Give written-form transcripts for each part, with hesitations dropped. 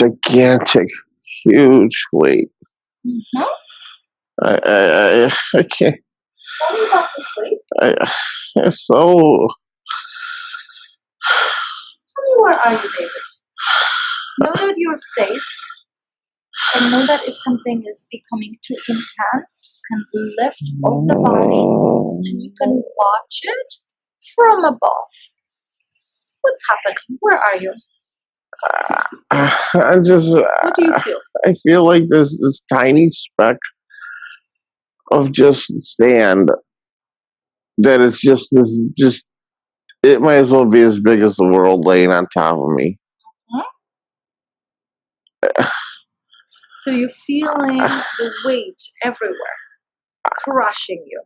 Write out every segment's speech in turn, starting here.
gigantic, huge weight. Mm-hmm. I can't. Tell me about this weight. It's so. Tell me, where are you, David? Know that you're safe, and know that if something is becoming too intense, you can lift off the body and you can watch it from above. What's happening? Where are you? I just. What do you feel? I feel like there's this tiny speck of just sand that is just this. Just it might as well be as big as the world laying on top of me. So you're feeling the weight everywhere, crushing you.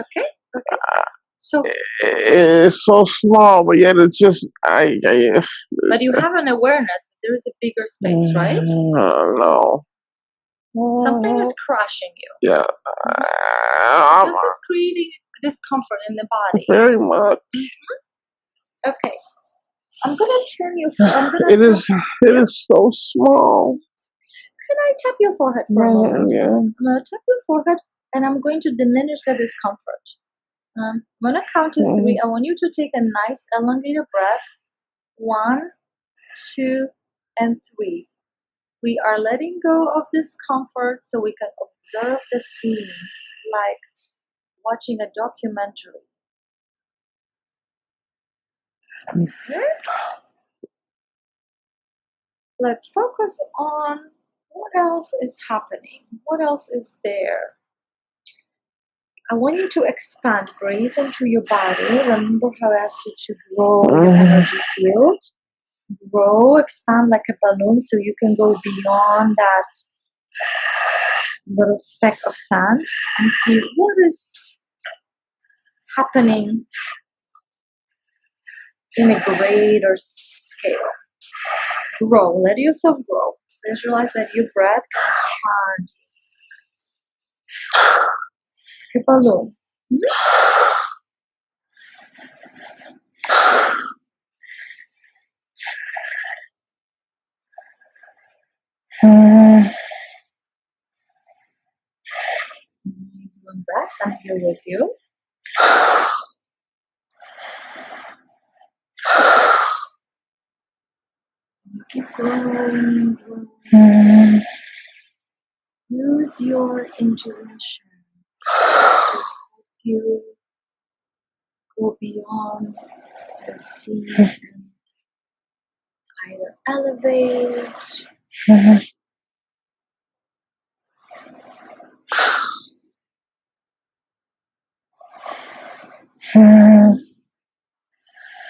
Okay. So, it's so small, but yet it's just but you have an awareness that there is a bigger space, right? No. Something is crushing you. Yeah. This is creating discomfort in the body. Very much. Okay. I'm gonna turn you. It is so small. Can I tap your forehead for a moment? Yeah. I'm gonna tap your forehead, and I'm going to diminish the discomfort. I'm gonna count to 3. I want you to take a nice elongated breath. 1, 2, and 3. We are letting go of discomfort so we can observe the scene, like watching a documentary. Okay? Let's focus on what else is happening. What else is there? I want you to expand. Breathe into your body. Remember how I asked you to grow your energy field. Grow, expand like a balloon so you can go beyond that little speck of sand and see what is happening in a greater scale. Grow. Let yourself grow. Visualize that your breath can expand. Like a balloon. Nice one breath. I'm here with you. Keep growing. Use your intuition to help you go beyond the scene and either elevate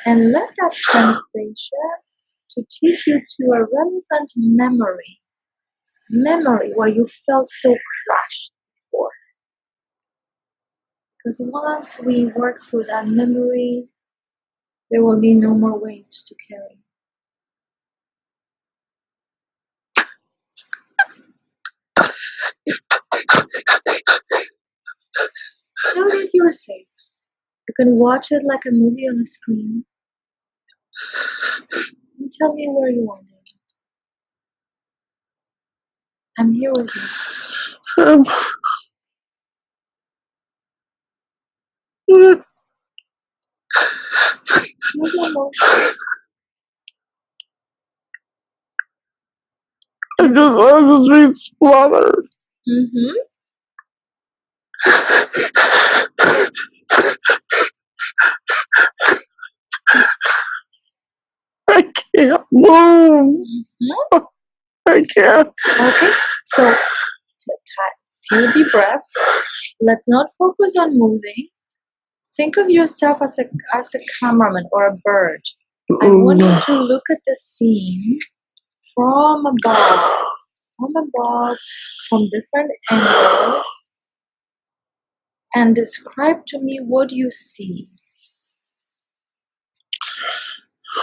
and let that sensation to take you to a relevant memory where you felt so crushed before. Because once we work through that memory, there will be no more weight to carry. Know that you're safe. You can watch it like a movie on a screen. And tell me where you are, David. I'm here with you. No emotion. I just being smothered. I can't move. I can't. Okay, so few deep breaths. Let's not focus on moving. Think of yourself as a cameraman or a bird. I want you to look at the scene from above, from different angles, and describe to me what you see.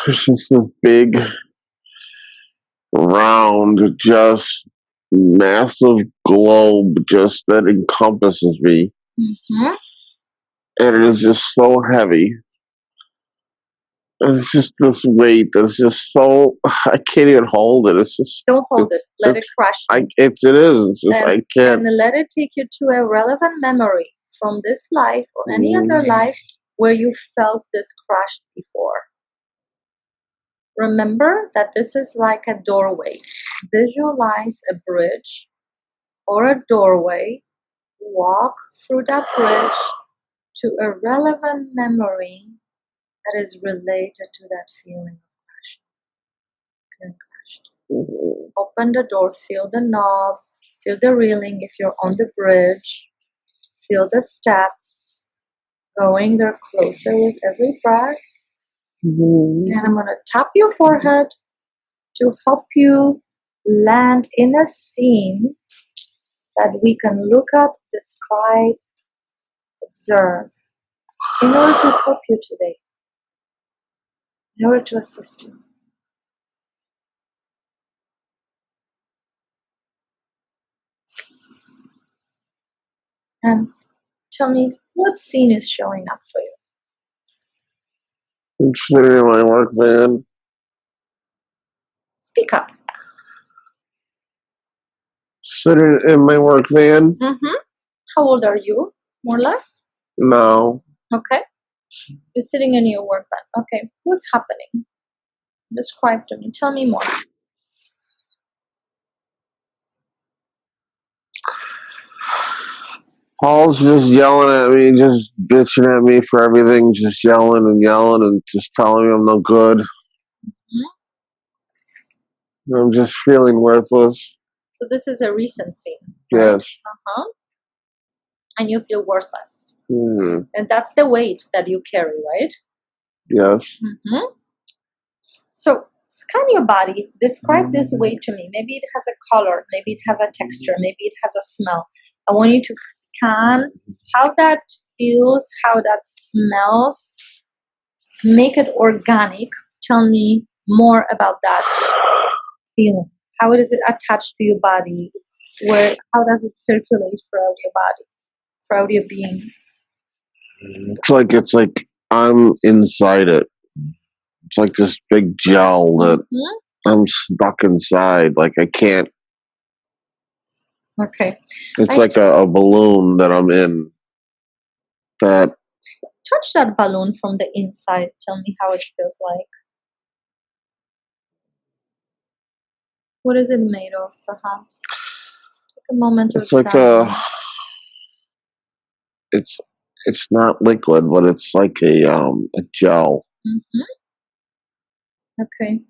It's just a big, round, just massive globe just that encompasses me. And it is just so heavy. it's just this weight that's just so I can't even hold it. It's just Don't hold it. Let it crush you. it is. It's just I can't. And let it take you to a relevant memory from this life or any other life where you felt this crushed before. Remember that this is like a doorway. Visualize a bridge or a doorway. Walk through that bridge to a relevant memory that is related to that feeling of feeling crushed. Open the door, feel the knob, feel the railing if you're on the bridge, feel the steps going there closer with every breath. And I'm going to tap your forehead to help you land in a scene that we can look up, describe, observe in order to help you today, in order to assist you. And tell me what scene is showing up for you. I'm sitting in my work van. Speak up. Sitting in my work van. How old are you, more or less? No. Okay. You're sitting in your work van. Okay. What's happening? Describe to me. Tell me more. Paul's just yelling at me, just bitching at me for everything, just yelling and just telling me I'm no good. I'm just feeling worthless. So this is a recent scene. Right? Yes. And you feel worthless. And that's the weight that you carry, right? Yes. So scan your body. Describe this weight to me. Maybe it has a color. Maybe it has a texture. Maybe it has a smell. I want you to scan how that feels, how that smells. Make it organic. Tell me more about that feeling. How is it attached to your body? How does it circulate throughout your body, throughout your being? It's like I'm inside it. It's like this big gel that I'm stuck inside. Like I can't. Okay. It's like a balloon that I'm in. That. Touch that balloon from the inside. Tell me how it feels like. What is it made of, perhaps? Take a moment to examine. It's not liquid, but it's like a gel. Okay.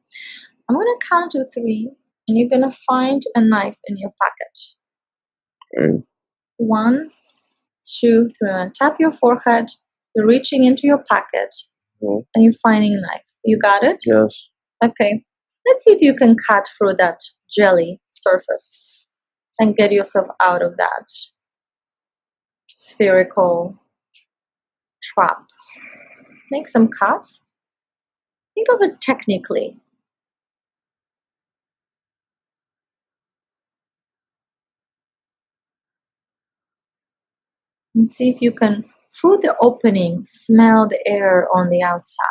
I'm gonna count to 3, and you're gonna find a knife in your pocket. Okay. 1, 2, 3, and tap your forehead. You're reaching into your pocket, and you're finding a knife. You got it? Yes. Okay. Let's see if you can cut through that jelly surface and get yourself out of that spherical trap. Make some cuts. Think of it technically. And see if you can, through the opening, smell the air on the outside.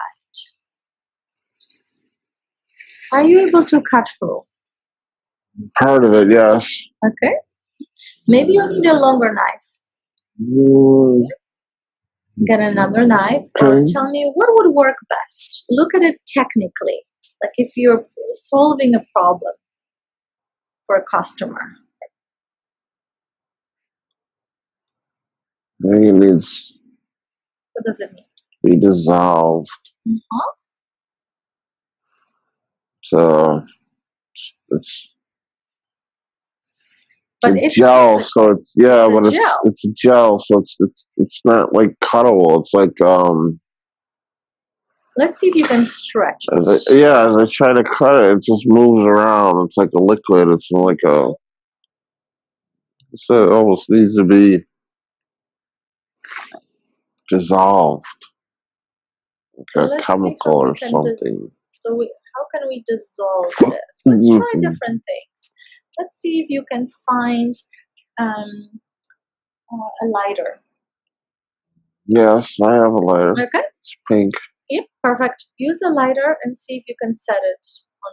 Are you able to cut through? Part of it, yes. Okay. Maybe you need a longer knife. Get another knife. Or tell me what would work best. Look at it technically. Like if you're solving a problem for a customer. I think it needs. What does it mean? Be dissolved. It's but a gel, so it's it's a gel, so it's not like cuttable. It's like Let's see if you can stretch it. As I try to cut it, it just moves around. It's like a liquid. It's like it almost needs to be dissolved, like a chemical or something. How can we dissolve this? Let's try different things. Let's see if you can find a lighter. Yes, I have a lighter. Okay. It's pink. Yep, perfect. Use a lighter and see if you can set it on,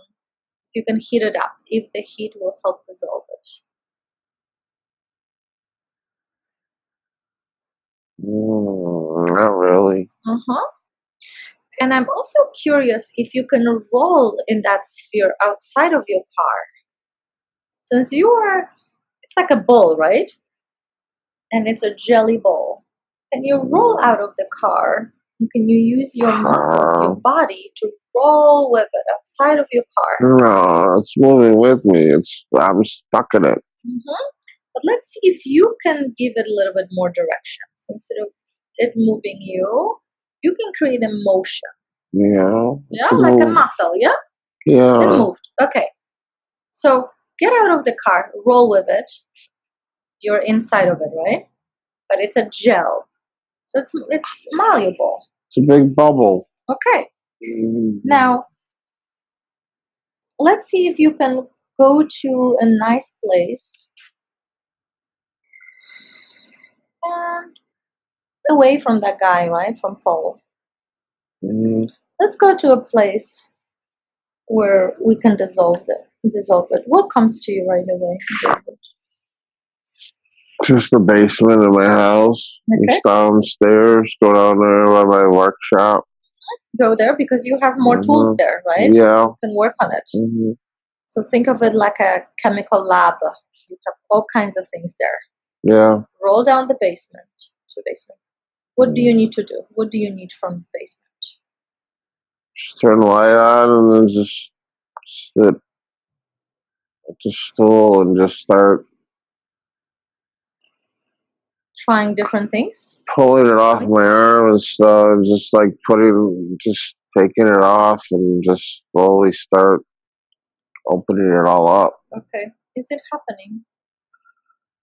you can heat it up, if the heat will help dissolve it. Not really. Uh-huh. And I'm also curious if you can roll in that sphere outside of your car. Since you are, it's like a ball, right? And it's a jelly ball. Can you roll out of the car? And can you use your muscles, your body, to roll with it outside of your car? No, it's moving with me. I'm stuck in it. Mm-hmm. But let's see if you can give it a little bit more direction. So instead of it moving you, you can create a motion. Yeah. Yeah, like a muscle, yeah? It Yeah. moved. Okay. So get out of the car, roll with it. You're inside of it, right? But it's a gel. So it's malleable. It's a big bubble. Okay. Now, let's see if you can go to a nice place and away from that guy, right? From Paul. Let's go to a place where we can dissolve it. What comes to you right away? Just the basement of my house. Okay. Just downstairs. Go down there by my workshop. Go there because you have more tools there, right? Yeah. You can work on it. So think of it like a chemical lab. You have all kinds of things there. Yeah. Roll down the basement to the basement. What do you need to do? What do you need from the basement? Just turn the light on and then just sit at the stool and just start Trying different things? pulling it off my arm and stuff, and just like just taking it off and just slowly start opening it all up. Okay. Is it happening?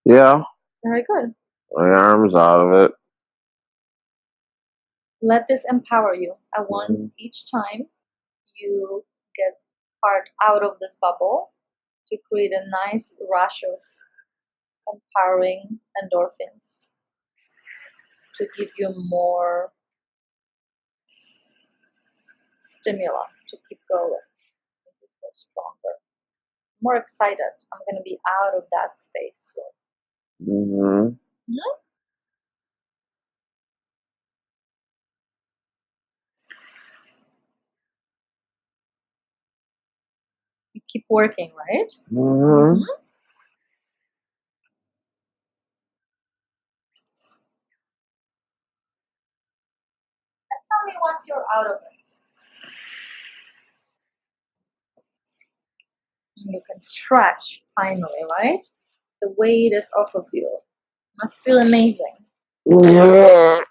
Yeah. Very good. My arm's out of it. Let this empower you. I want each time you get part out of this bubble to create a nice rush of empowering endorphins to give you more stimuli to keep going, make you feel stronger, more excited. I'm going to be out of that space soon. You keep working, right? Mm-hmm. And tell me once you're out of it. You can stretch finally, right? The weight is off of you. Must feel amazing. Yeah.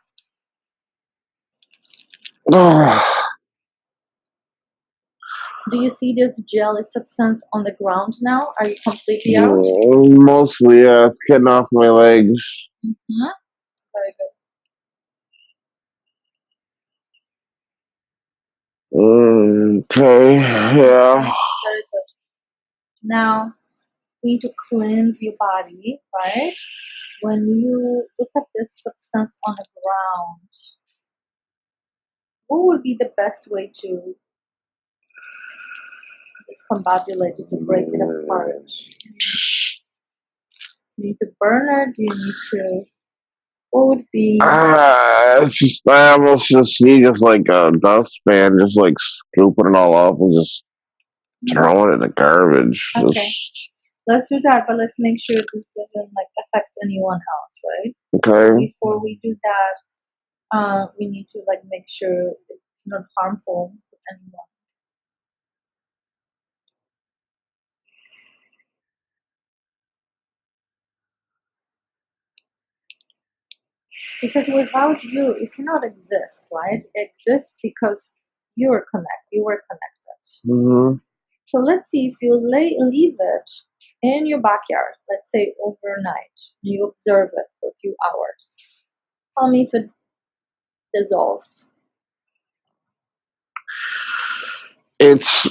Do you see this jelly substance on the ground now? Are you completely out? Mostly, yeah. It's getting off my legs. Very good. Okay, yeah. Very good. Now, we need to cleanse your body, right? When you look at this substance on the ground, what would be the best way to discombobulate it, to break it apart? Do you need to burn it? Do you need to, what would be? It's just, I almost just see just like a dustpan, just like scooping it all up and just throwing it in the garbage. Okay. Let's do that, but let's make sure this doesn't like affect anyone else, right? Okay. Before we do that, we need to like make sure it's not harmful to anyone. Because without you, it cannot exist, right? It exists because you were connected. So let's see if you leave it in your backyard, let's say overnight, you observe it for a few hours. Tell me if it dissolves. It's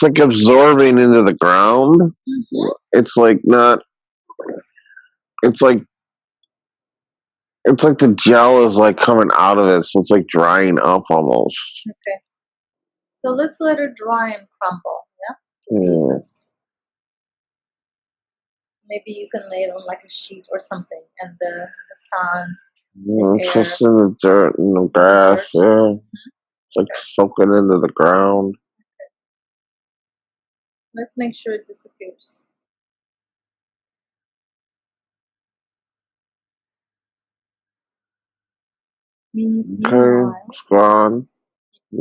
like absorbing into the ground. It's like not. It's like it's like the gel is like coming out of it, so it's like drying up almost. Okay. So let's let it dry and crumble, yeah? Yeah. Pieces. Maybe you can lay it on like a sheet or something, and the sun, It's air, just in the dirt and the grass, dirt. yeah. It's like Okay. soaking into the ground. Let's make sure it disappears. Okay, Meanwhile, it's gone.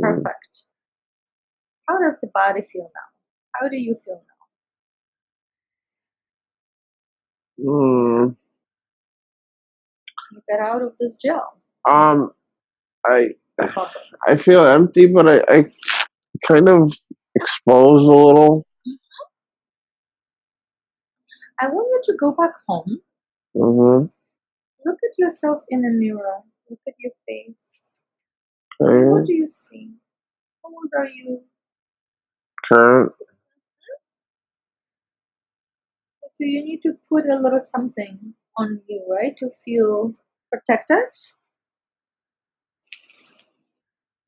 perfect. How does the body feel now? How do you feel now? Mm. You get out of this gel. Um, I Bubble. I feel empty, but I kind of exposed a little. I want you to go back home. Mm-hmm. Look at yourself in the mirror. Look at your face. Okay. What do you see? How old are you? Current. So you need to put a little something on you, right? To feel protected,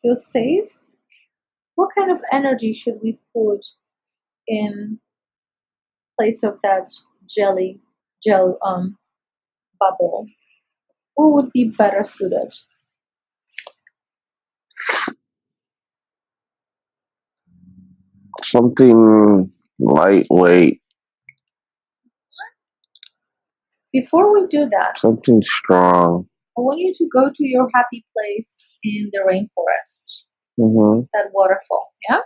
feel safe. What kind of energy should we put in place of that gel bubble? What would be better suited? Something lightweight. Before we do that, Something strong. I want you to go to your happy place in the rainforest, Mm-hmm. that waterfall, yeah?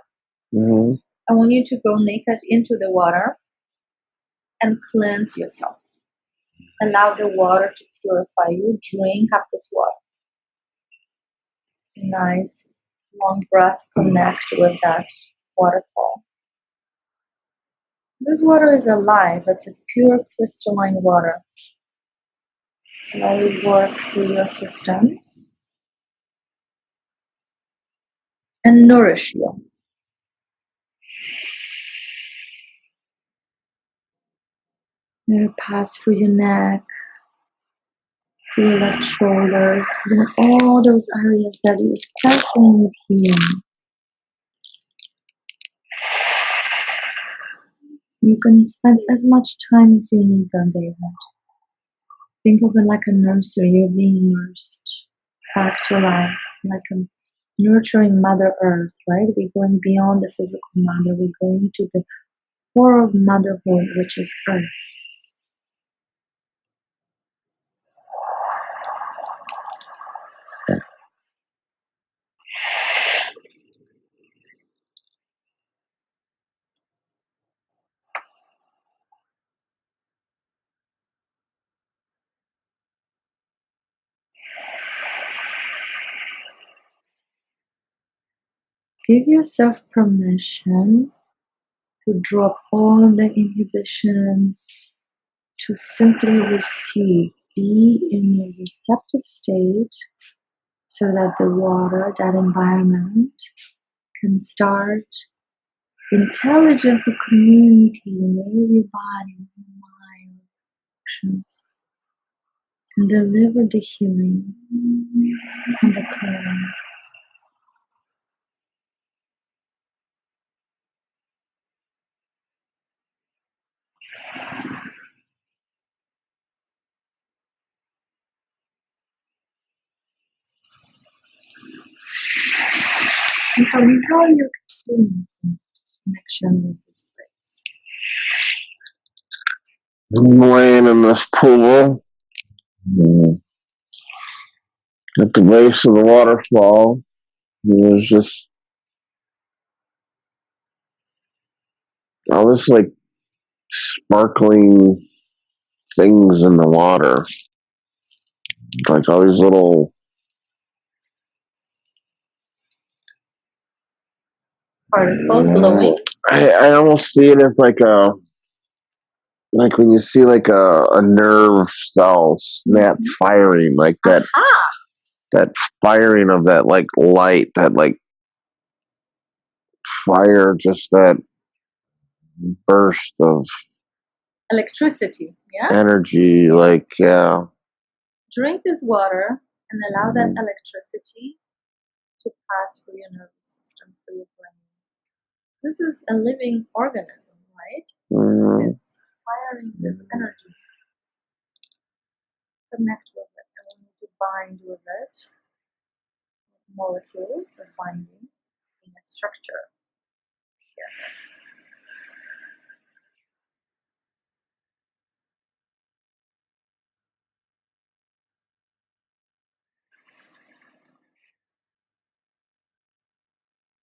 Mm-hmm. I want you to go naked into the water and cleanse yourself. Allow the water to purify you. Drink up this water. Nice long breath. Connect with that waterfall. This water is alive. It's a pure crystalline water. Let it work through your systems and nourish you. Let it pass through your neck, through your left shoulder, through all those areas that you especially need healing. You can spend as much time as you need on day one. Think of it like a nursery. You're being nursed back to life, like a nurturing Mother Earth, right? We're going beyond the physical mother. We're going to the core of motherhood, which is Earth. Give yourself permission to drop all the inhibitions, to simply receive, be in a receptive state so that the water, that environment, can start intelligently communicating with your body, with your mind, actions, and deliver the healing and the clearing. And tell me how you experience connection with this place. I'm laying in this pool at the base of the waterfall. There's just all this like sparkling things in the water, like all these little. Particles glowing. I almost see it as like when you see like a nerve cell snap firing, like that firing of that like light, that like fire, just that burst of Electricity, yeah? energy, like yeah. Drink this water and allow that electricity to pass through your nervous system, through your brain. This is a living organism, right? It's firing this energy. Connect with it. I want you to bind with it. Molecules of binding in a structure. Yes.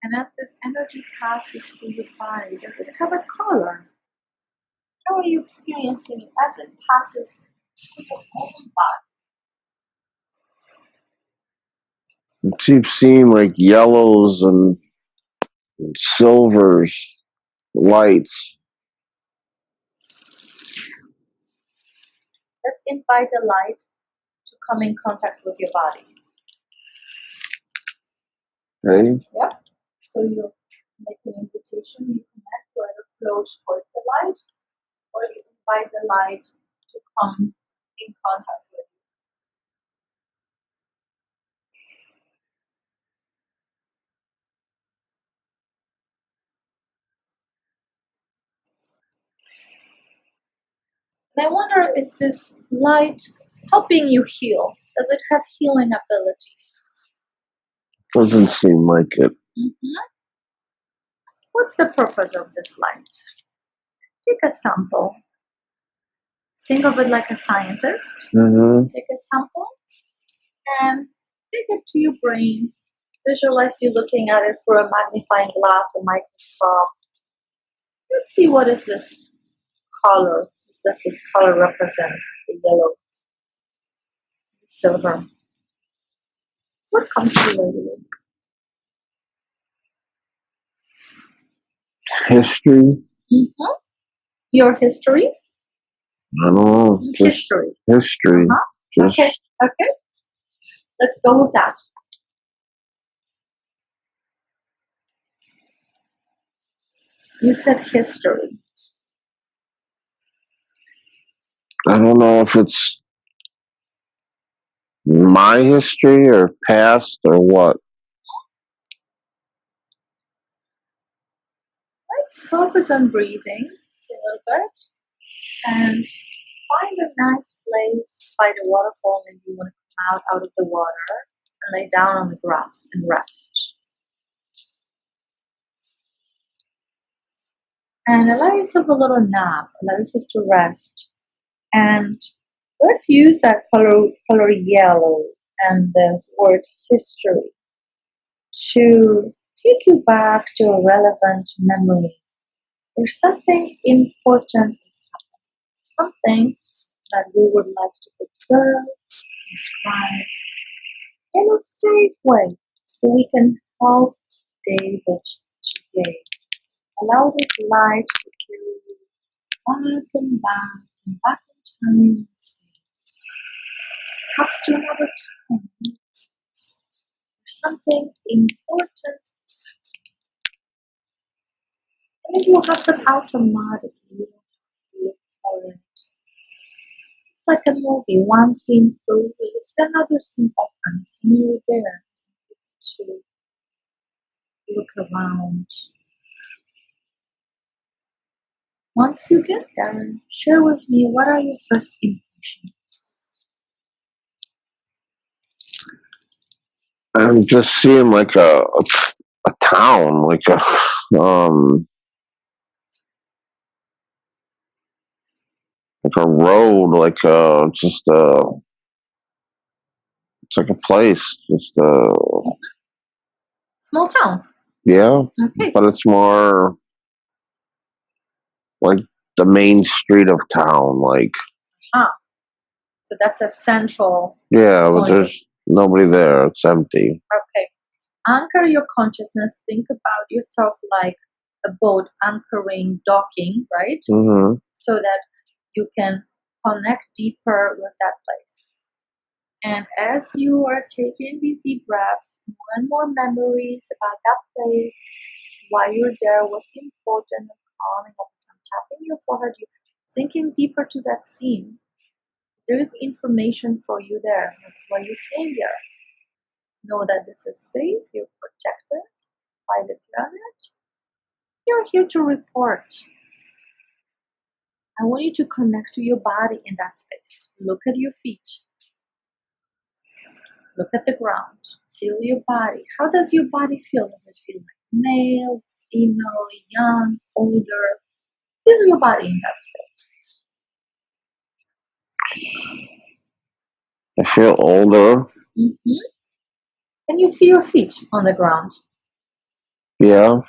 And as this energy passes through your body, does it have a color? How are you experiencing it as it passes through your whole body? It keeps seeing like yellows and silvers, lights. Let's invite the light to come in contact with your body. Okay. Yep. So you make an invitation, you connect, you either float towards the light, or you invite the light to come in contact with you. And I wonder, is this light helping you heal? Does it have healing abilities? Doesn't seem like it. What's the purpose of this light? Take a sample. Think of it like a scientist. Take a sample and take it to your brain. Visualize you looking at it through a magnifying glass, a microscope. Let's see, what is this color? Does this color represent? The yellow, the silver. What comes to you? History? Your history? I don't know. History. History. Just Okay. Let's go with that. You said history. I don't know if it's my history or past or what. Let's focus on breathing a little bit and find a nice place by the waterfall. Maybe you want to come out of the water and lay down on the grass and rest. And allow yourself a little nap, allow yourself to rest. And let's use that color yellow and this word history to take you back to a relevant memory. There's something important is happening, something that we would like to observe, describe in a safe way so we can help David today. Allow this light to carry you back and back and back in time and space. Perhaps to another time. There's something important. And it will happen automatically. You don't have to look for it. Like a movie, one scene closes, another scene opens, and you're there to look around. Once you get there, share with me, what are your first impressions? I'm just seeing like a town, like a road, like just it's like a place, just Small town. yeah, Okay. but it's more like the main street of town, like So that's a central yeah, but point. there's nobody there. It's empty. Okay. Anchor your consciousness. Think about yourself like a boat anchoring, docking, right? So that you can connect deeper with that place. And as you are taking these deep breaths, more and more memories about that place, why you're there, what's important and calming, tapping your forehead, you're sinking deeper to that scene. There is information for you there. That's why you came here. Know that this is safe, you're protected by the planet. You're here to report. I want you to connect to your body in that space. Look at your feet. Look at the ground. Feel your body. How does your body feel? Does it feel like male, female, young, older? Feel your body in that space. I feel older. Mm-hmm. Can you see your feet on the ground? Yeah.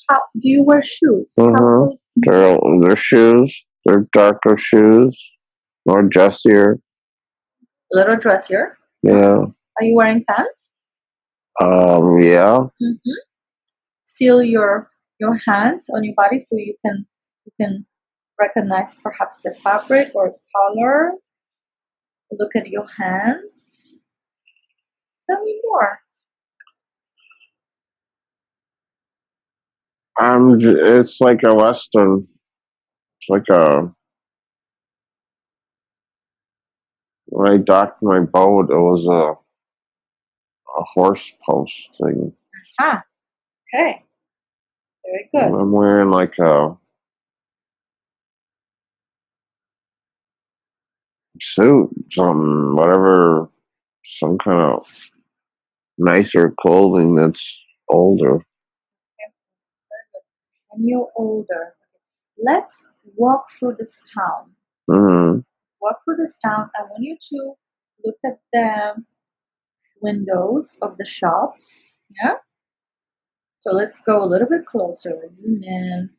How do you wear shoes? Mm-hmm. They're shoes. They're darker shoes. More dressier. A little dressier. Yeah. Are you wearing pants? Yeah. Mm-hmm. Feel your hands on your body so you can recognize perhaps the fabric or color. Look at your hands. Tell me more. It's like a western. It's like when I docked my boat, it was a horse post thing. Ah, okay. Very good. I'm wearing like a suit, something, whatever, some kind of nicer clothing that's older. Okay. Very good. And you're older. Let's walk through this town. Mm-hmm. Walk through this town. I want you to look at the windows of the shops. Yeah. So let's go a little bit closer. Let's zoom in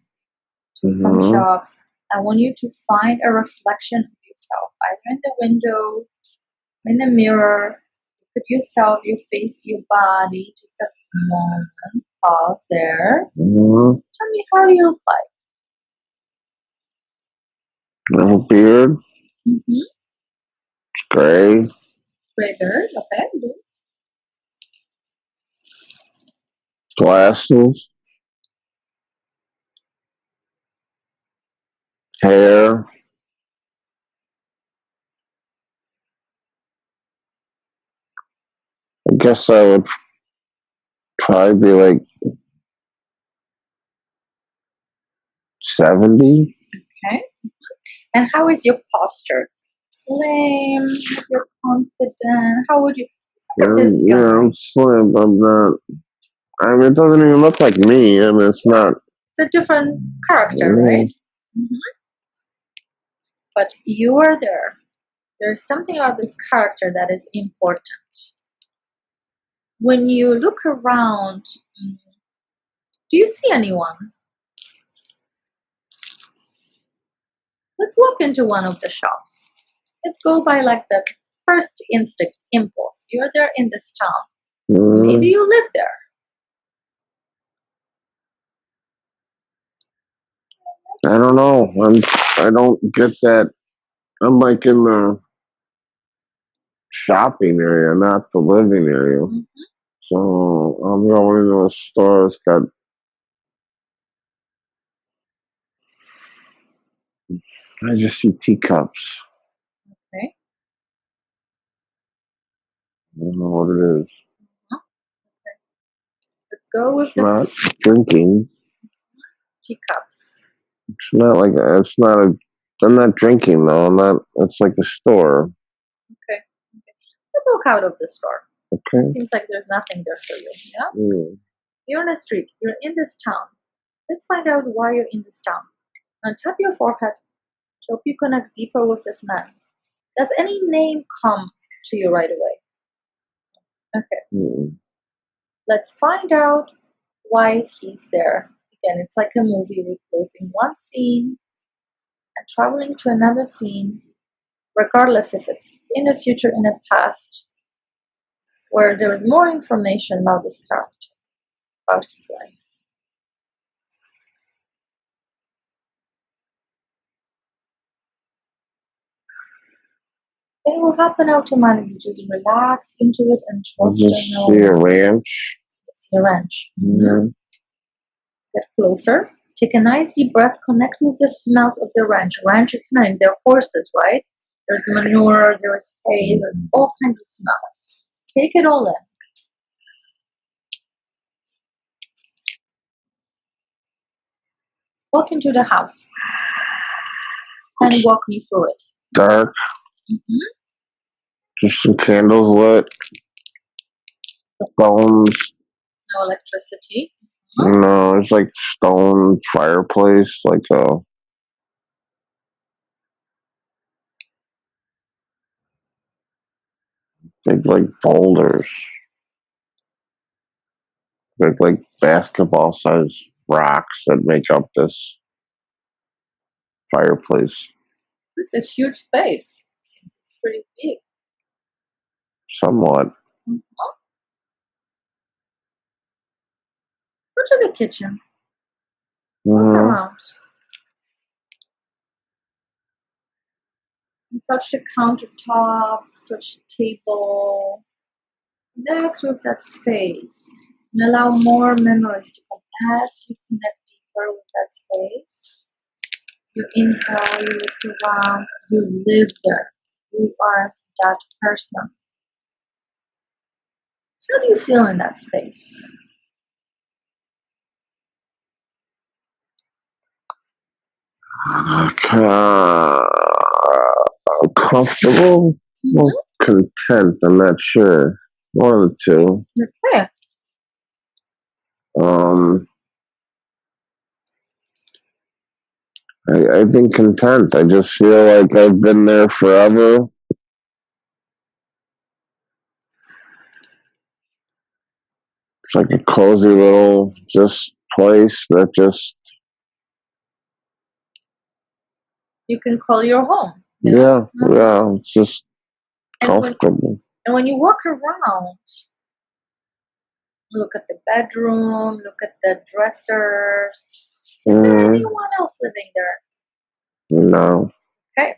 to some Mm-hmm. shops. I want you to find a reflection of yourself, either in the window, in the mirror. Look at yourself, you face your body. Take a moment, pause there. Mm-hmm. Tell me, how do you look like? I have a beard, Mm-hmm. gray, Gray beard, okay. Good. glasses, hair. I guess I would probably be like 70. Okay. And how is your posture? Slim, you're confident. How would you look at this Yeah, guy? I'm slim, but I'm not. I mean, it doesn't even look like me. I mean, it's not. It's a different character, right? Mm-hmm. But you are there. There's something about this character that is important. When you look around, do you see anyone? Let's walk into one of the shops. Let's go by like the first instinct, impulse. You're there in this town. Maybe you live there. I don't know. I don't get that. I'm like in the shopping area, not the living area. Mm-hmm. So I'm going into a store. It's got. I just see teacups. Okay. I don't know what it is. Okay. Let's go with It's the not drinking. teacups. It's not like it's not a. I'm not drinking though. I'm not. It's like a store. Okay. Okay. Let's walk out of the store. Okay. It seems like there's nothing there for you. Yeah. Mm. You're on a street. You're in this town. Let's find out why you're in this town. Untap your forehead. Hope you connect deeper with this man. Does any name come to you right away? Okay. Mm. Let's find out why he's there. Again, it's like a movie. We're closing one scene and traveling to another scene, regardless if it's in the future, in the past, where there is more information about this character, about his life. It will happen automatically. Just relax into it and I trust just and know see a ranch. it's your ranch. Mm-hmm. Get closer. Take a nice deep breath. Connect with the smells of the ranch. Ranch is smelling. They're horses, right? There's manure, there's hay, there's all kinds of smells. Take it all in. Walk into the house and walk me through it. Dark. Just some candles lit. Stones. No electricity. No, it's like stone fireplace, like a big like boulders. Big like basketball sized rocks that make up this fireplace. It's a huge space. Seems it's pretty big. Somewhat. Go to the kitchen. Walk around. And touch the countertops, touch the table. Connect with that space. And allow more memories to come as you connect deeper with that space. You inhale, you look around, you live there. You are that person. How do you feel in that space? Comfortable? Well, content, I'm not sure. One of the two. Okay. I think content. I just feel like I've been there forever. It's like a cozy little just place that just You can call your home. yeah, it's just comfortable. And when you walk around, look at the bedroom, look at the dressers. Is there anyone else living there? No. Okay.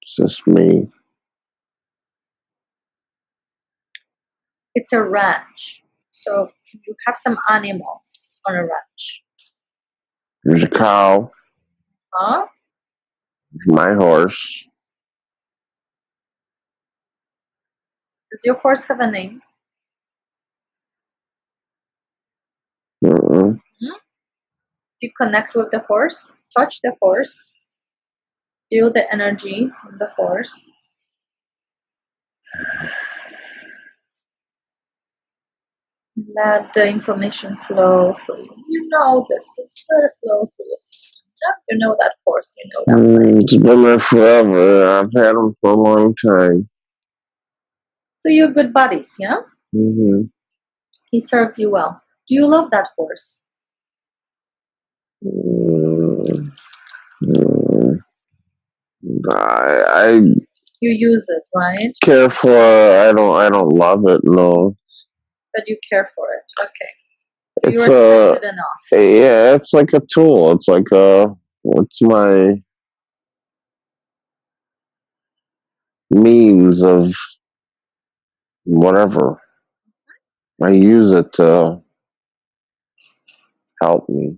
It's just me. It's a ranch. So you have some animals on a ranch. There's a cow. Huh? My horse. Does your horse have a name? Mm-mm. Do you connect with the horse? Touch the horse. Feel the energy of the horse. Let the information flow through you. You know this. It's let it flow through your system. You know that horse. You know that place. It's been there forever. I've had him for a long time. So you're good buddies, yeah? Mm-hmm. He serves you well. Do you love that horse? I You use it, right? care for. I don't love it. No. But you care for it. Okay. So you It's respect it enough. yeah. It's like a tool. It's like what's my means of whatever. I use it to help me.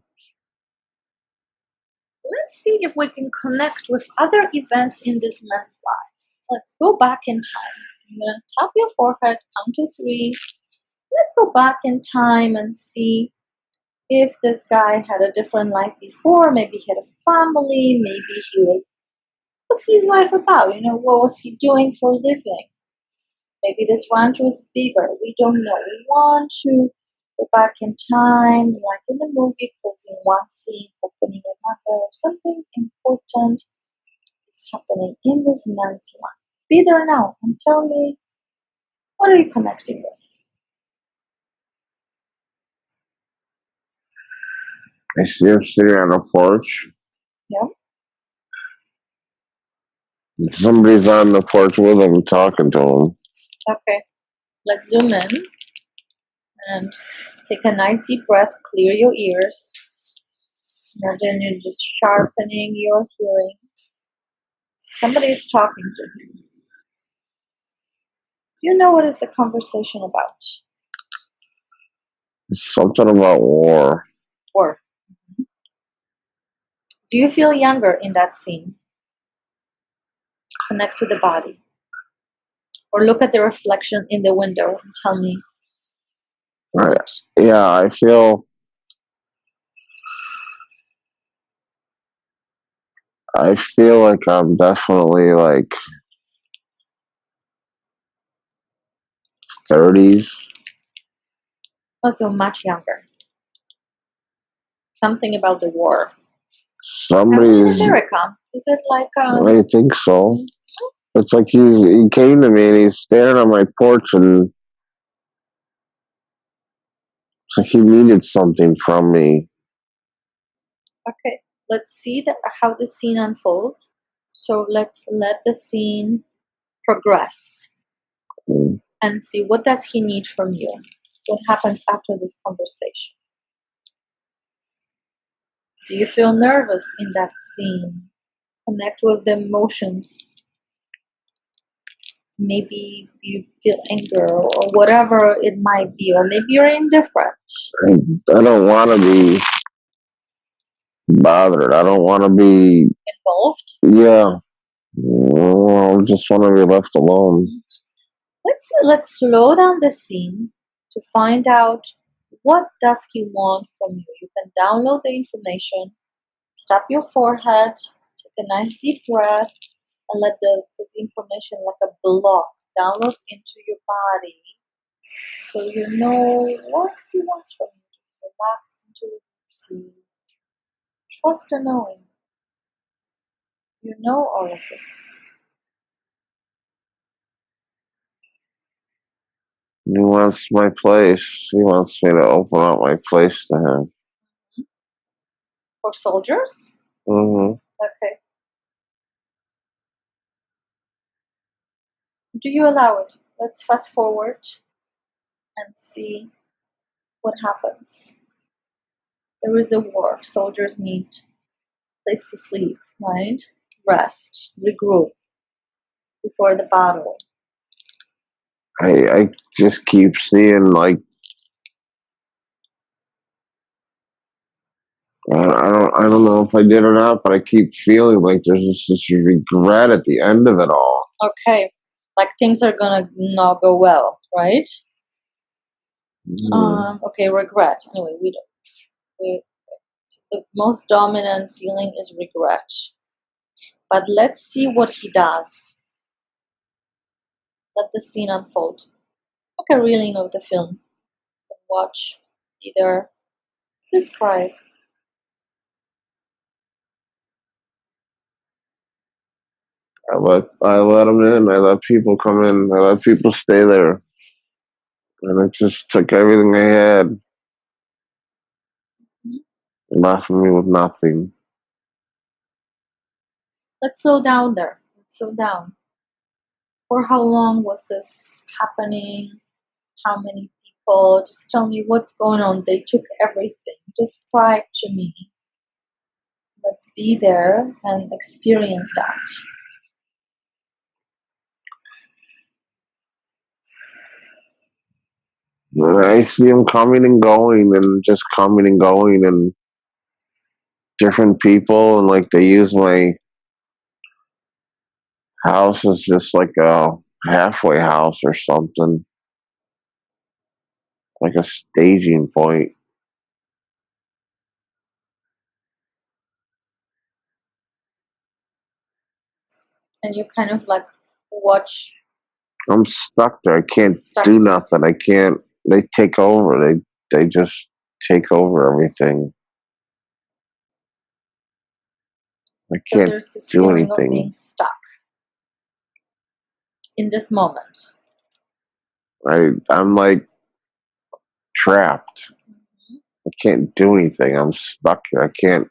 Let's see if we can connect with other events in this man's life. Let's go back in time. I'm going to tap your forehead, count to 3. Let's go back in time and see if this guy had a different life before. Maybe he had a family. Maybe what's his life about? What was he doing for a living? Maybe this ranch was bigger. We don't know. We want to go back in time, like in the movie, closing one scene, opening another. Something important is happening in this man's life. Be there now and tell me, what are you connecting with? I see him sitting on a porch. Yeah. Somebody's on the porch with him, talking to him. Okay. Let's zoom in and take a nice deep breath. Clear your ears. And then you're just sharpening your hearing. Somebody is talking to you. Do you know what is the conversation about? Something about war. Or do you feel younger in that scene? Connect to the body. Or look at the reflection in the window and tell me Right. what. Yeah, I feel like I'm definitely like 30s. Also much younger. Something about the war. Are we in Somebody's, America? Is it like I think so. It's like he came to me and he's staring on my porch and it's like he needed something from me. okay, let's see how the scene unfolds. So let's let the scene progress Mm. and see what does he need from you. What happens after this conversation? Do you feel nervous in that scene? Connect with the emotions. Maybe you feel anger or whatever it might be, or maybe you're indifferent. I don't want to be bothered. I don't want to be, Involved. yeah. I just want to be left alone. Let's slow down the scene to find out what does he want from you. You can download the information, stop your forehead, take a nice deep breath, and let this information like a block download into your body so you know what he wants from you. Just relax into the scene. Trust the knowing. You know all of this. He wants my place. He wants me to open up my place to him. For soldiers? Hmm. Okay. Do you allow it? Let's fast forward and see what happens. There is a war. Soldiers need place to sleep, right? Rest, regroup before the battle. I just keep seeing like I don't know if I did or not, but I keep feeling like there's just this regret at the end of it all. Okay, like things are gonna not go well, right? Okay, regret. Anyway, the most dominant feeling is regret. But let's see what he does. Let the scene unfold. Like a reeling of the film. Watch, either describe. I let them in. I let people come in. I let people stay there, and it just took everything I had, Mhm. and left me with nothing. Let's slow down there. Let's slow down. For how long was this happening? How many people? Just tell me what's going on. They took everything. Describe to me. Let's be there and experience that. And I see them coming and going, and just coming and going, and different people, and like they use my house as just like a halfway house or something, like a staging point. And you kind of like watch I'm stuck there. I can't stuck do there. nothing. I can't. They take over. They just take over everything. I So can't there's this do feeling of being anything. stuck in this moment. I'm like trapped. Mhm. I can't do anything. I'm stuck here. I can't.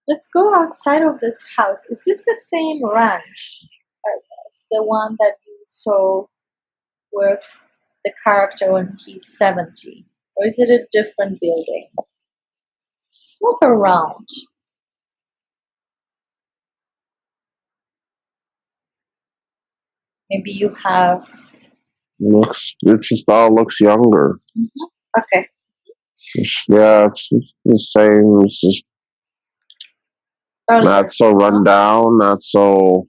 Let's go outside of this house. Is this the same ranch as the one that you saw with the character when he's 70? Or is it a different building? Look around. Maybe you have. Looks. It just all looks younger. Mhm. Okay. Yeah, it's just the same. It's just Earlier. Not so run down, not so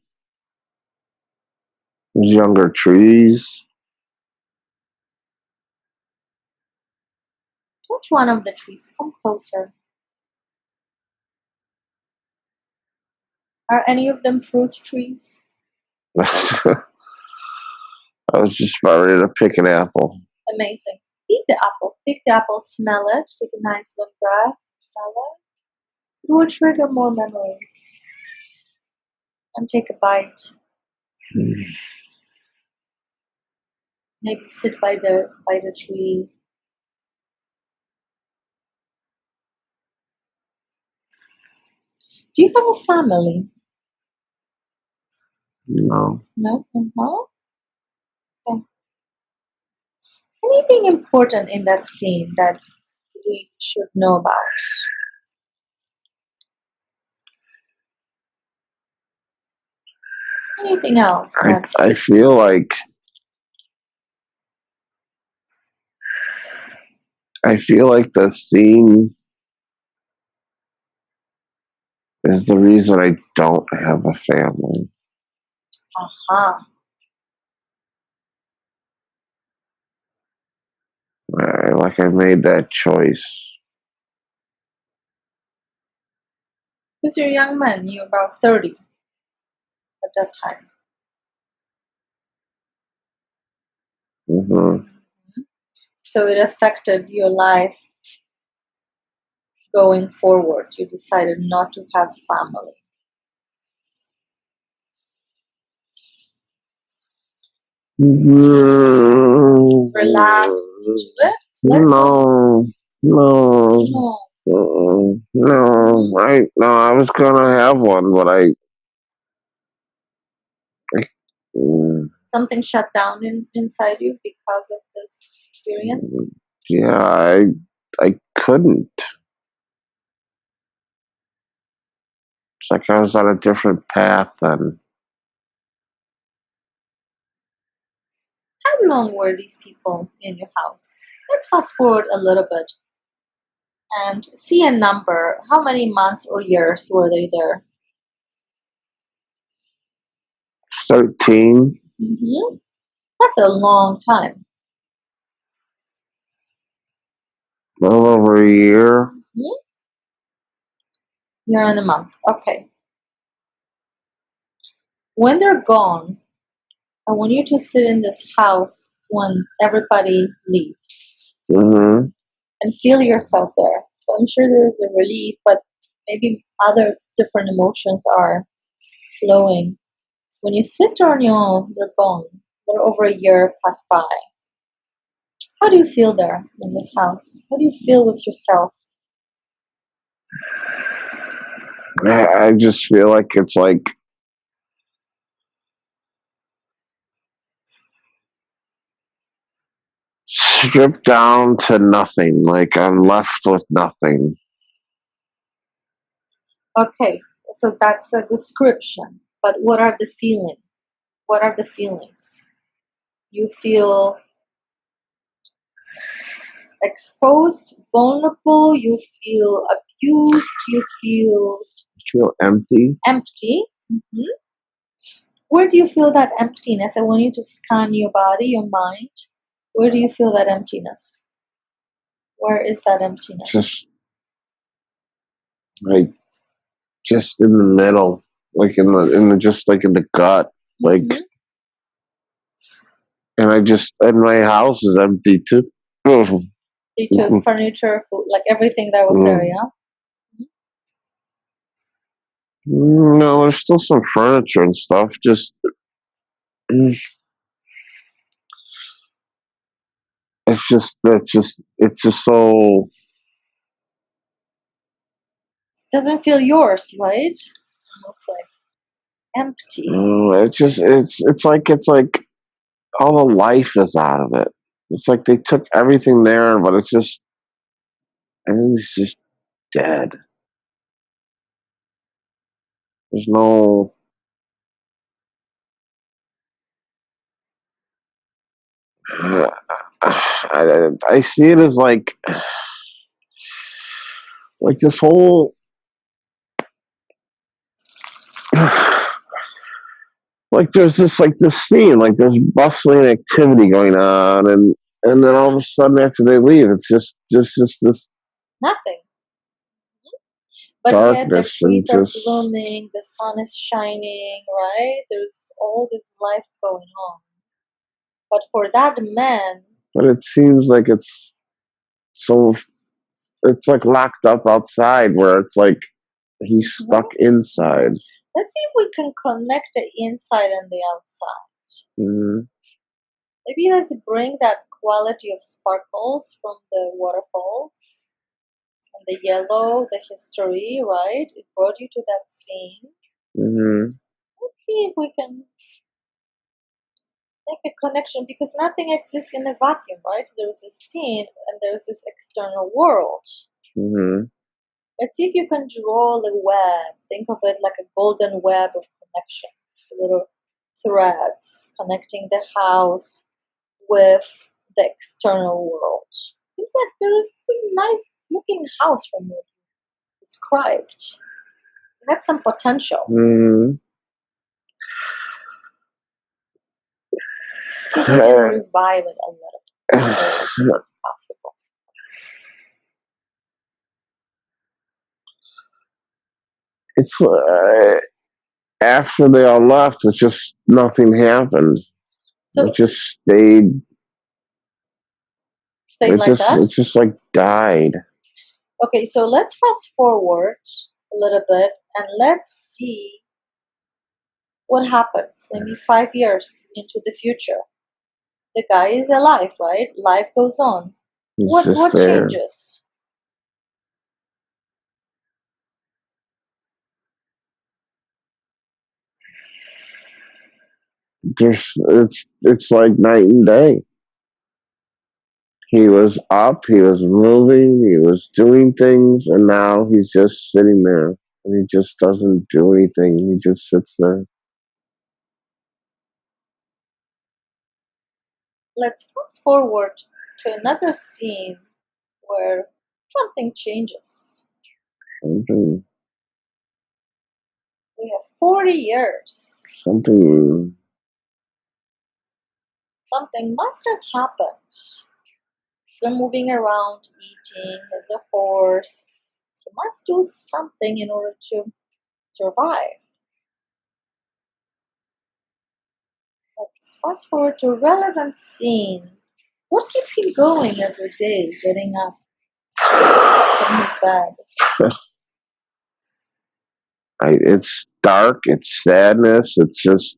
younger trees. Which one of the trees? Come closer. Are any of them fruit trees? I was just about ready to pick an apple. Amazing. Eat the apple. Pick the apple, smell it, take a nice long breath, smell it. It will trigger more memories. And take a bite. Maybe sit by the tree. Do you have a family? No. No? Uh-huh. Okay. Anything important in that scene that we should know about? Anything else? I feel like the scene is the reason I don't have a family. Uh-huh. Like I made that choice. Because you're a young man, you're about 30 at that time. Mm-hmm. So it affected your life going forward. You decided not to have family. Relapse into it? No. Right? No, I was gonna have one, but Something shut down inside you because of this experience? yeah, I couldn't. It's like I was on a different path then. How long were these people in your house? Let's fast forward a little bit and see a number. How many months or years were they there? 13. Mm-hmm. That's a long time. A little over a year. Mm-hmm. Year and a month. Okay. When they're gone, I want you to sit in this house when everybody leaves Mm-hmm. and feel yourself there. So I'm sure there is a relief, but maybe other different emotions are flowing. When you sit on your own, they're gone. They're over a year passed by. How do you feel there in this house? How do you feel with yourself? I just feel like it's like stripped down to nothing. Like I'm left with nothing. Okay, so that's a description. But what are the feelings? What are the feelings? You feel exposed, vulnerable, you feel abused, you feel Empty. empty. Mhm. Where do you feel that emptiness? I want you to scan your body, your mind. Where do you feel that emptiness? Where is that emptiness? Just like just in the middle. Like in the just like in the gut. Like Mhm. and my house is empty too. You took furniture, food, like everything that was there, yeah? No, there's still some furniture and stuff. Just it's just so Doesn't feel yours, right? Almost like empty. it's like all the life is out of it. It's like they took everything there, but it's just everything's just dead. There's no. I see it as like this whole like there's this scene, like there's bustling activity going on, and then all of a sudden after they leave, it's just this Nothing. But yet the darkness and trees are just. blooming, the sun is shining, right? There's all this life going on. But for that man, But it seems like so. It's like locked up outside, where it's like he's stuck inside. let's see if we can connect the inside and the outside. Mm-hmm. Maybe let's bring that quality of sparkles from the waterfalls and the yellow, the history, right? It brought you to that scene. Mm-hmm. Let's see if we can make a connection because nothing exists in a vacuum, right? There's a scene and there's this external world. Mm-hmm. Let's see if you can draw the web. Think of it like a golden web of connections, little threads connecting the house with the external world. Seems like there's a nice looking house from what you described. It had some potential. Mm-hmm. See if we can revive it a little bit. See what's possible. It's after they all left, it's just nothing happened. So It just stayed. stayed like that? It just like died. Okay, so let's fast forward a little bit and let's see what happens maybe 5 years into the future. The guy is alive, right? Life goes on. He's What just what there. changes? It's like night and day. He was up, he was moving, he was doing things, and now he's just sitting there, and he just doesn't do anything. He just sits there. Let's fast forward to another scene where something changes. Something, We have 40 years. something. Something must have happened. They're moving around, eating as a horse. He must do something in order to survive. Let's fast forward to a relevant scene. What keeps him going every day, getting up from his bed? It's dark. It's sadness. It's just.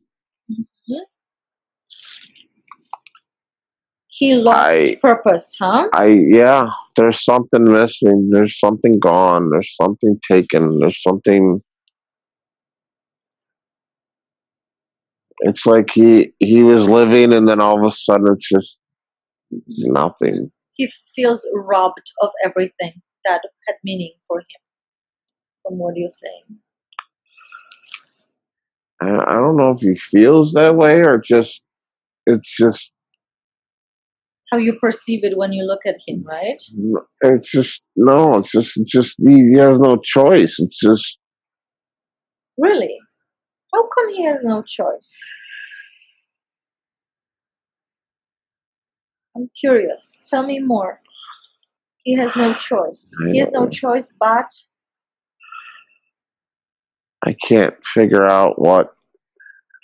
Mhm. He lost purpose, huh? Yeah. There's something missing. There's something gone. There's something taken. There's something. It's like he was living, and then all of a sudden, it's just nothing. He feels robbed of everything that had meaning for him, from what you're saying. I don't know if he feels that way or just it's just How you perceive it when you look at him, right? it's just no. It's just he has no choice. It's just Really? How come he has no choice? I'm curious. Tell me more. He has no choice. He has no choice but I can't figure out what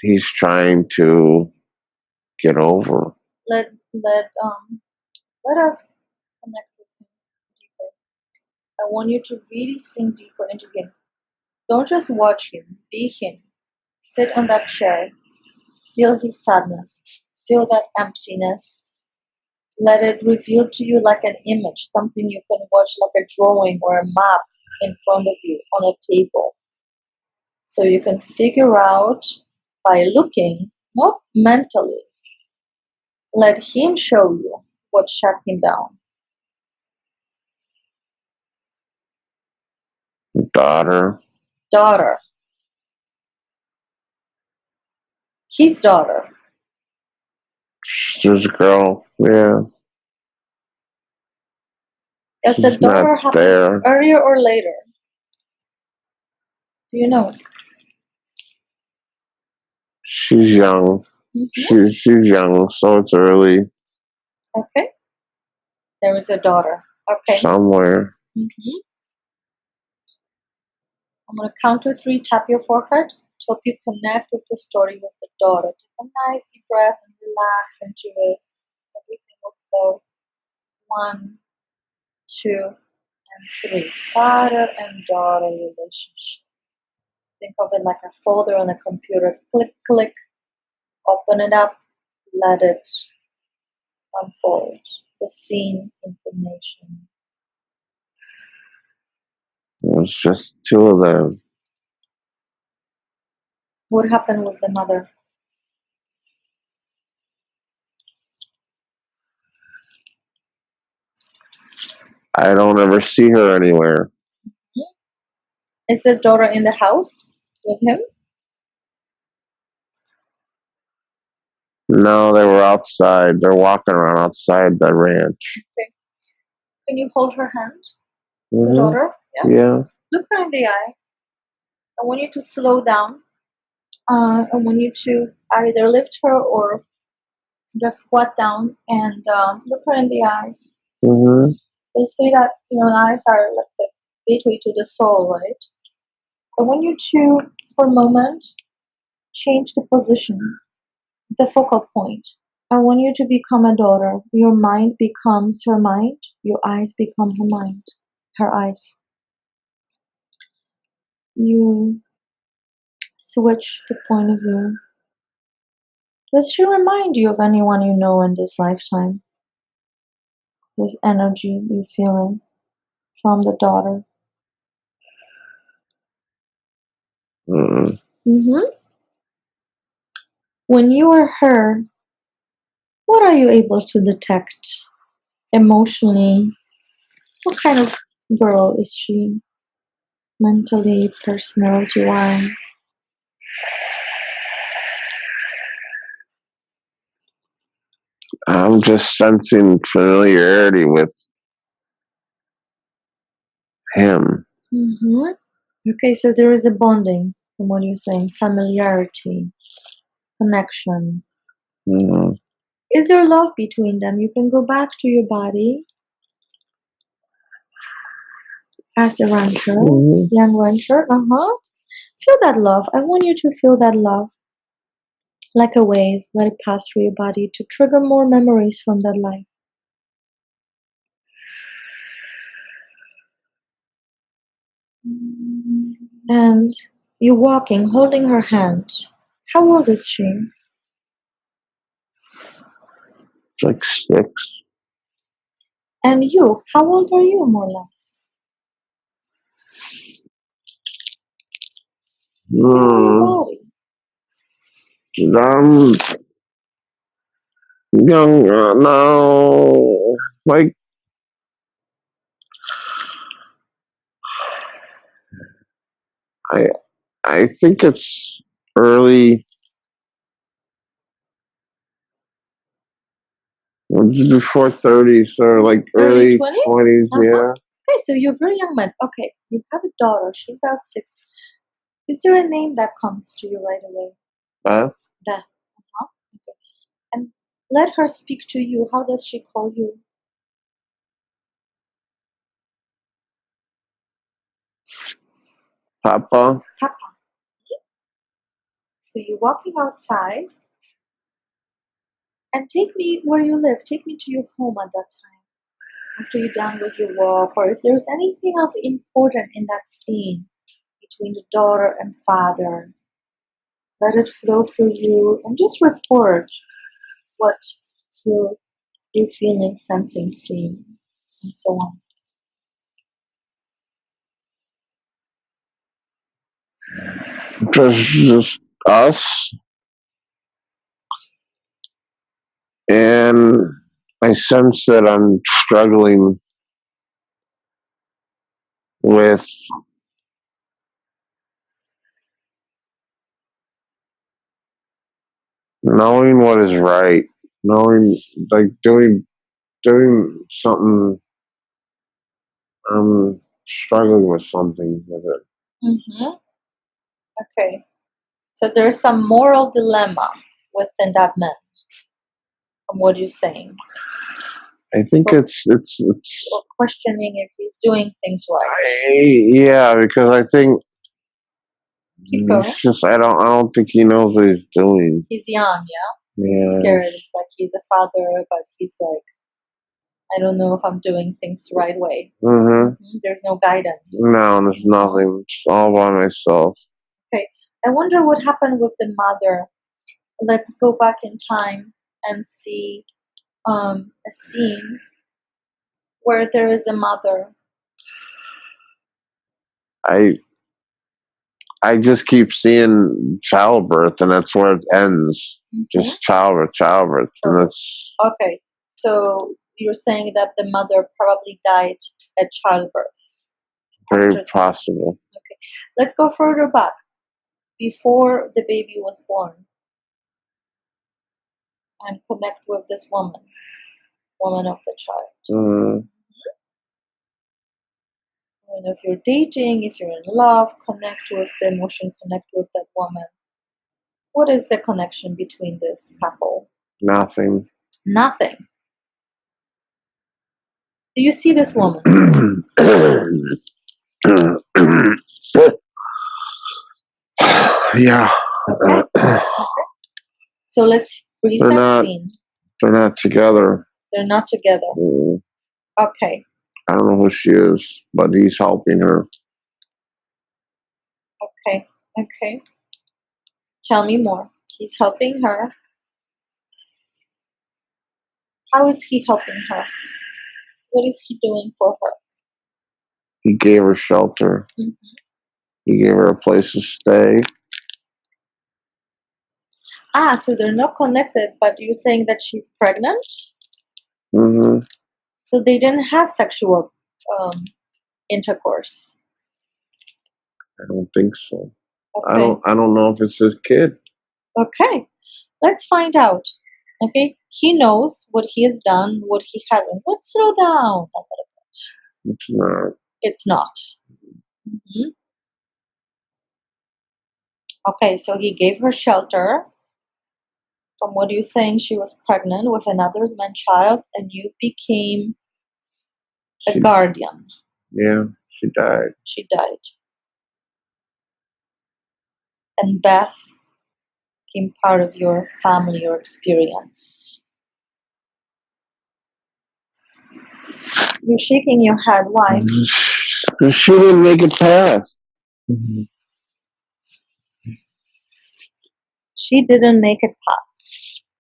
he's trying to get over. let let let us connect with him deeper. I want you to really sink deeper into him. Don't just watch him, be him. Sit on that chair, feel his sadness, feel that emptiness. Let it reveal to you like an image, something you can watch like a drawing or a map in front of you on a table. So you can figure out by looking, not mentally, let him show you what shut him down. Daughter, Daughter, his daughter. she's a girl. Yeah, Does the she's not daughter happen there. earlier or later? Do you know? She's young. She's young, so it's early. Okay. There is a daughter. Okay. Somewhere. I'm going to count to 3, tap your forehead to help you connect with the story with the daughter. Take a nice deep breath and relax into it. Everything will flow. 1, 2, and 3. Father and daughter relationship. Think of it like a folder on a computer. Click, click. Open it up. Let it unfold. The scene information. It was just 2 of them. What happened with the mother? I don't ever see her anywhere. Is the daughter in the house with him? No, they were outside. They're walking around outside the ranch. Okay. Can you hold her hand? The Mm-hmm. daughter? Yeah. Look her in the eye. I want you to slow down. I want you to either lift her or just squat down and look her in the eyes. Mm-hmm. They say that the eyes are like the gateway to the soul, right? I want you to, for a moment, change the position, the focal point. I want you to become a daughter. Your mind becomes her mind. Your eyes become her mind, her eyes. You switch the point of view. Does she remind you of anyone you know in this lifetime? This energy you're feeling from the daughter. Mm-hmm. When you are her, what are you able to detect emotionally? What kind of girl is she? Mentally, personality wise? I'm just sensing familiarity with him. Okay, so there is a bonding from what you're saying, familiarity, connection. Mm-hmm. Is there love between them? You can go back to your body as a rancher, young rancher. Feel that love. I want you to feel that love like a wave. Let it pass through your body to trigger more memories from that life. And you're walking, holding her hand. How old is she? It's like 6. And you, how old are you, more or less? Feel your body. I'm young now. Like, I think it's early. Before 30s or like early 20s, yeah. Okay, so you're a very young man. Okay, you have a daughter. She's about 6. Is there a name that comes to you right away? Beth? Beth. Okay. And let her speak to you. How does she call you? Papa? Papa. So you're walking outside, and take me where you live. Take me to your home at that time. After you're done with your walk, or if there's anything else important in that scene between the daughter and father, let it flow through you and just report what you're feeling, sensing, seeing, and so on. Just us. And I sense that I'm struggling with knowing what is right, knowing, like, doing something. I'm struggling with something with it. Okay. So there's some moral dilemma within that man, from what you're saying. I think Or questioning if he's doing things right. yeah, because I think Keep going. it's just I don't think he knows what he's doing. He's young, yeah? He's Yeah. scared. It's like he's a father, but he's like, I don't know if I'm doing things the right way. There's no guidance. No, there's nothing. It's all by myself. Okay. I wonder what happened with the mother. Let's go back in time and see a scene where there is a mother. I just keep seeing childbirth, and that's where it ends. Just childbirth, and it's okay. So you're saying that the mother probably died at childbirth. very possible. Okay, let's go further back. Before the baby was born, and connect with this woman of the child. And if you're dating, if you're in love, connect with the emotion, connect with that woman. What is the connection between this couple? Nothing. Nothing. Do you see this woman? Yeah. Okay. So let's freeze that scene. They're not together. They're not together. Okay. I don't know who she is, but he's helping her. Okay. Tell me more. He's helping her. How is he helping her? What is he doing for her? He gave her shelter. He gave her a place to stay. So they're not connected, but you're saying that she's pregnant? So they didn't have sexual intercourse? I don't think so. Okay. I don't know if it's his kid. Okay. Let's find out. Okay. He knows what he has done, what he hasn't. Let's slow down a little bit. It's not. It's not. Okay, so he gave her shelter. From what you're saying, she was pregnant with another man-child, and you became a guardian. Yeah, she died. She died. And Beth became part of your family, your experience. You're shaking your head. Why? She didn't make it past. She didn't make it past.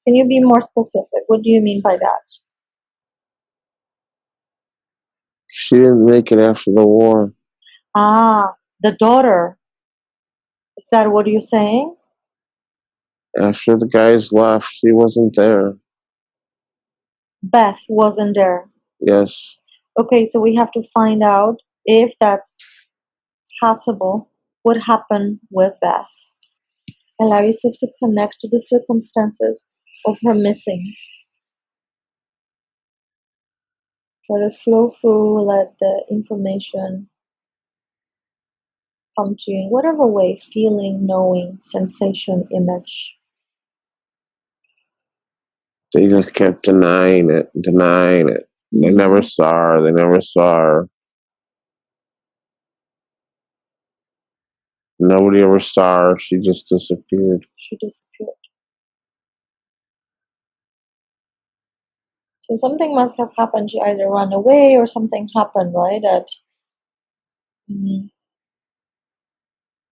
Can you be more specific? What do you mean by that? She didn't make it after the war. The daughter. Is that what you're saying? After the guys left, she wasn't there. Beth wasn't there. Yes. Okay, so we have to find out if that's possible. What happened with Beth? Allow yourself to connect to the circumstances of her missing. Let it flow through, let the information come to you in whatever way, feeling, knowing, sensation, image. They just kept denying it. They never saw her. Nobody ever saw her. She just disappeared. So something must have happened. She either ran away or something happened, right?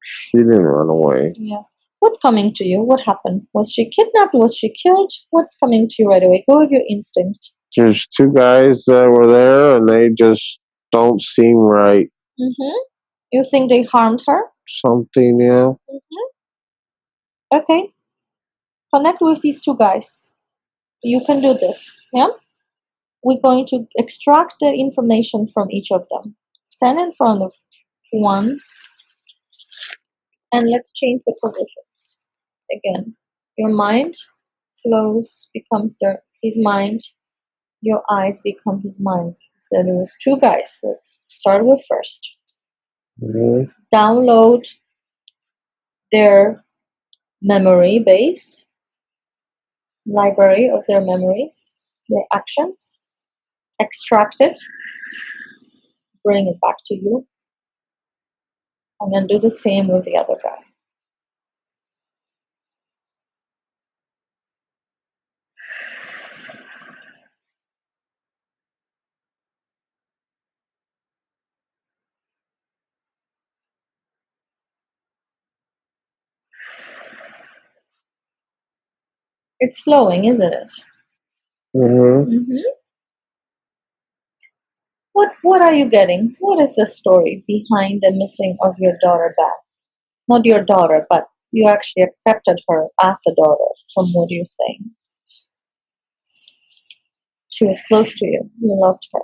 She didn't run away. Yeah. What's coming to you? What happened? Was she kidnapped? Was she killed? What's coming to you right away? Go with your instinct. There's two guys that were there, and they just don't seem right. You think they harmed her? Something, yeah. Okay. Connect with these two guys. You can do this, yeah? We're going to extract the information from each of them. Stand in front of one, and let's change the positions. Again, your mind flows, becomes his mind. Your eyes become his mind. So there was two guys. Let's start with first. Download their memory base, library of their memories, their actions, extract it, bring it back to you, and then do the same with the other guy. It's flowing, isn't it? Mm-hmm. What are you getting? What is the story behind the missing of your daughter back? Not your daughter, but you actually accepted her as a daughter from what you're saying. She was close to you. You loved her.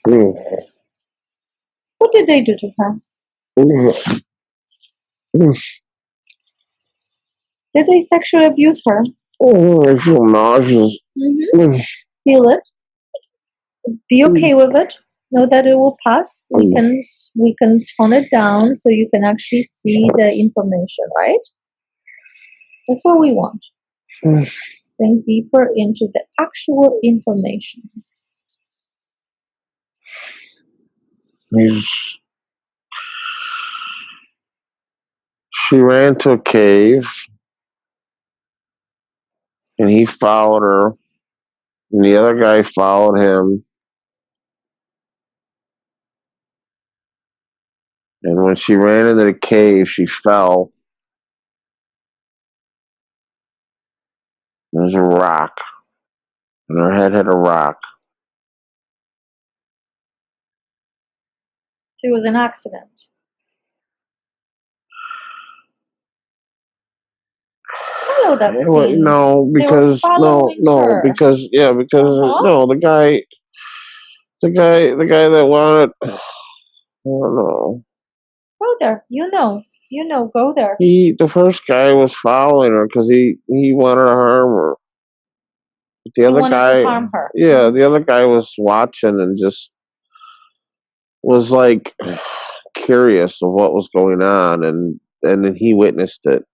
Mm-hmm. What did they do to her? Did they sexually abuse her? I feel nauseous. Feel it. Be okay with it. Know that it will pass. We can tone it down so you can actually see the information, right? That's what we want. Think deeper into the actual information. She ran to a cave, and he followed her, and the other guy followed him. And when she ran into the cave, she fell. There's a rock, and her head hit a rock. So it was an accident. Follow that scene. No, They were because following her. because Uh-huh. no, the guy that wanted. I don't know. Go there. Go there. The first guy was following her because he wanted to harm her. The He other wanted to guy, harm her. yeah, the other guy was watching and just was like curious of what was going on, and then he witnessed it.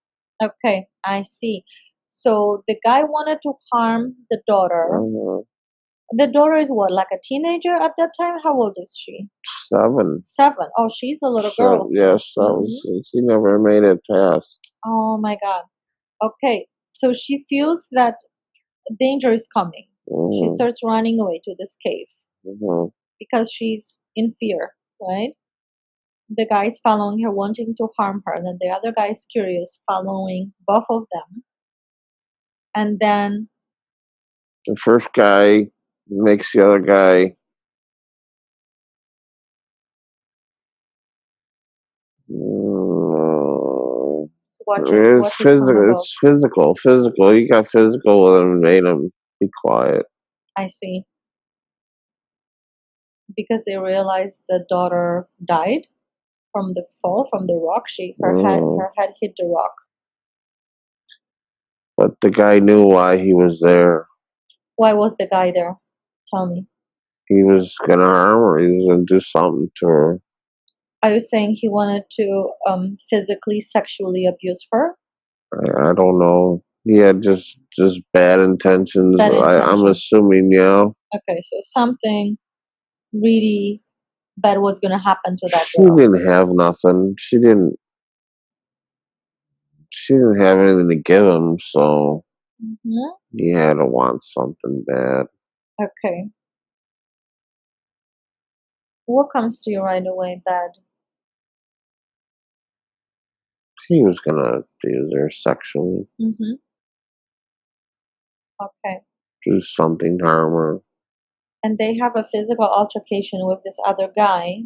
Okay, I see. So the guy wanted to harm the daughter. The daughter is what, like a teenager at that time? How old is she? 7. 7. Oh, she's a little girl. Yes, she never made it past. Oh my God. Okay, so she feels that danger is coming. She starts running away to this cave because she's in fear, right? The guy is following her, wanting to harm her, and then the other guy is curious, following both of them. And then The first guy makes the other guy watch it. it's physical. It's physical. Physical. He got physical with him and made him be quiet. I see. Because they realized the daughter died from the fall from the rock. Her head hit the rock. But the guy knew why he was there. Why was the guy there? Tell me. He was gonna harm her. He was gonna do something to her. Are you saying he wanted to physically, sexually abuse her? I don't know. He had just bad intentions. Bad intentions. I'm assuming, yeah. Okay, so something really bad was gonna happen to that She girl. didn't have nothing. She didn't have anything to give him, so he had to want something bad. Okay. What comes to you right away, bad? He was gonna abuse her sexually. Okay. Do something to harm her. And they have a physical altercation with this other guy.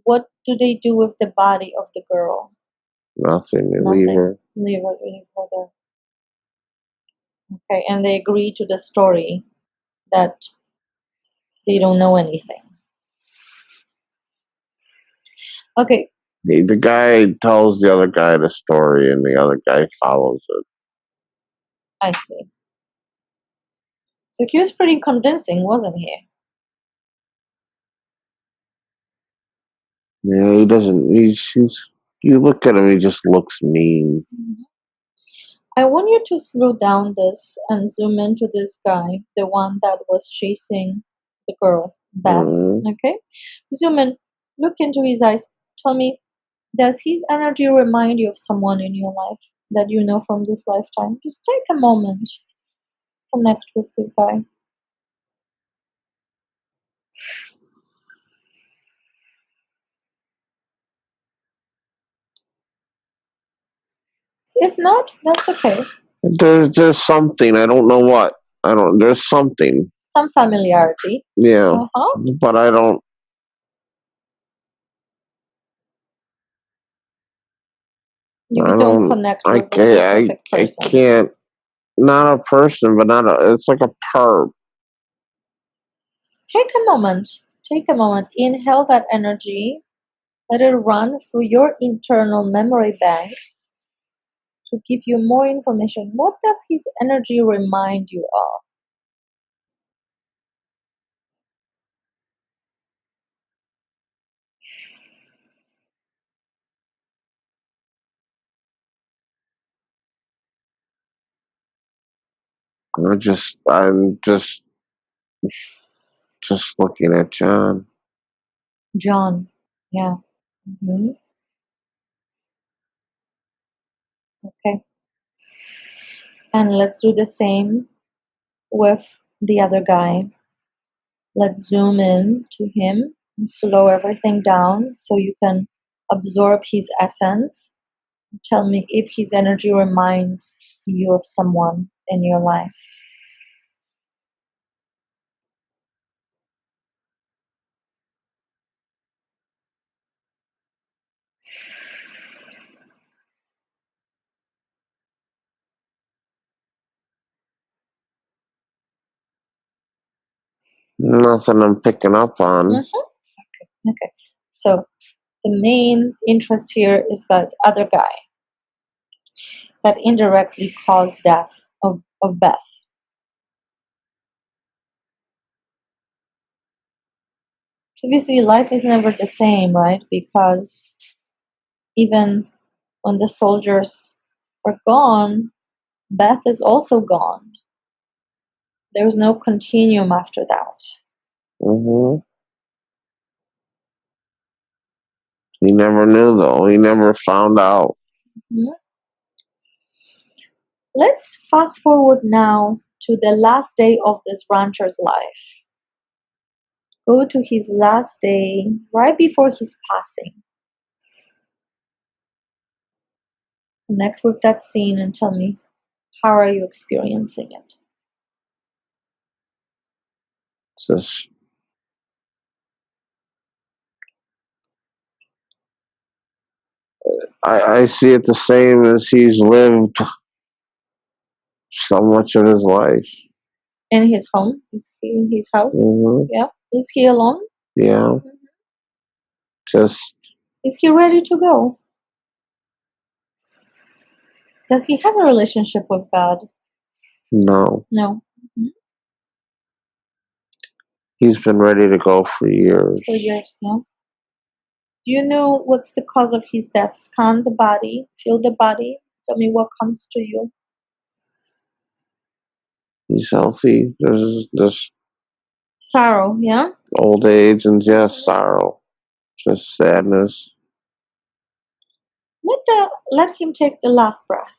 What do they do with the body of the girl? Nothing. They leave her. Leave her there. Okay, and they agree to the story that they don't know anything. Okay. The guy tells the other guy the story, and the other guy follows it. I see. So he was pretty convincing, wasn't he? Yeah, he doesn't. You look at him, he just looks mean. Mhm. I want you to slow down this and zoom into this guy, the one that was chasing the girl, Beth. Mm-hmm. Okay? Zoom in, look into his eyes. Tell me, does his energy remind you of someone in your life that you know from this lifetime? Just take a moment, connect with this guy. If not, that's okay. There's something. I don't know what. I don't. There's something. Some familiarity. Yeah, Uh-huh. but I don't. You I don't don't. connect I with a can't. I. specific I person. can't. Not a person, but not a. It's like a perp. Take a moment. Take a moment. Inhale that energy. Let it run through your internal memory bank to give you more information. What does his energy remind you of? I'm just looking at John. John. Yeah. Mhm. Okay. And let's do the same with the other guy. Let's zoom in to him and slow everything down so you can absorb his essence. Tell me if his energy reminds you of someone in your life. Nothing I'm picking up on. Mhm. Okay. So the main interest here is that other guy that indirectly caused death of Beth. So obviously life is never the same, right? Because even when the soldiers are gone, Beth is also gone. There's no continuum after that. Hmm. He never knew though. He never found out. Mhm. Let's fast forward now to the last day of this rancher's life. Go to his last day, right before his passing. Connect with that scene and tell me, how are you experiencing it? Just I see it the same as he's lived so much of his life. In his home? Is he in his house? Hmm. Yeah. Is he alone? Yeah, Mhm. just Is he ready to go? Does he have a relationship with God? no. No. Mhm. He's been ready to go for years. For years, no. Do you know what's the cause of his death? Scan the body, feel the body. Tell me what comes to you. He's healthy. There's this Sorrow, yeah? old age and just Mhm. sorrow, just sadness. Let him take the last breath.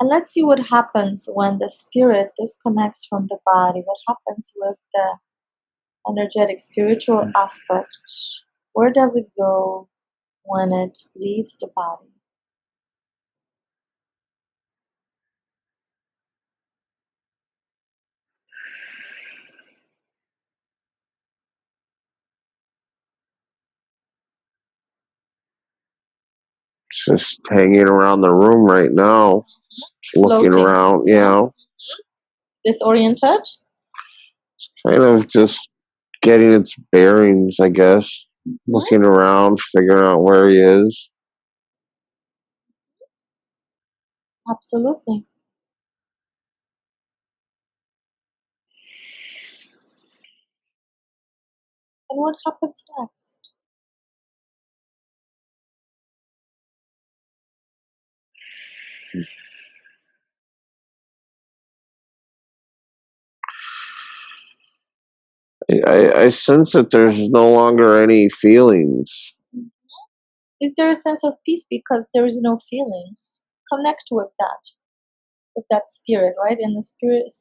And let's see what happens when the spirit disconnects from the body. What happens with the energetic spiritual aspect? Where does it go when it leaves the body? Just hanging around the room right now, looking Floating. around. You Yeah. know, Disoriented? kind of just getting its bearings, I guess. Mhm. Looking around, figuring out where he is. Absolutely. And what happens next? I sense that there's no longer any feelings. Is there a sense of peace because there is no feelings? Connect with that spirit, right? In the spirit,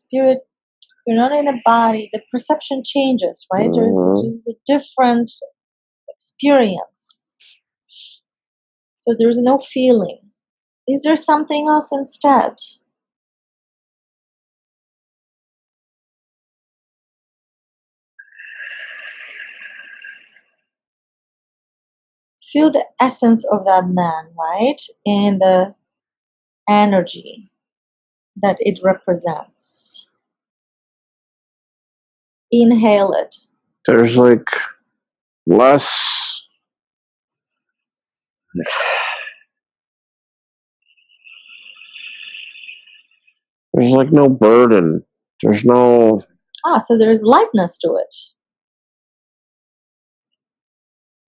you're not in a body. The perception changes, right? There's a different experience. So there's no feeling. Is there something else instead? Feel the essence of that man, right? And the energy that it represents. Inhale it. There's like less. There's like no burden. There's no. So there's lightness to it.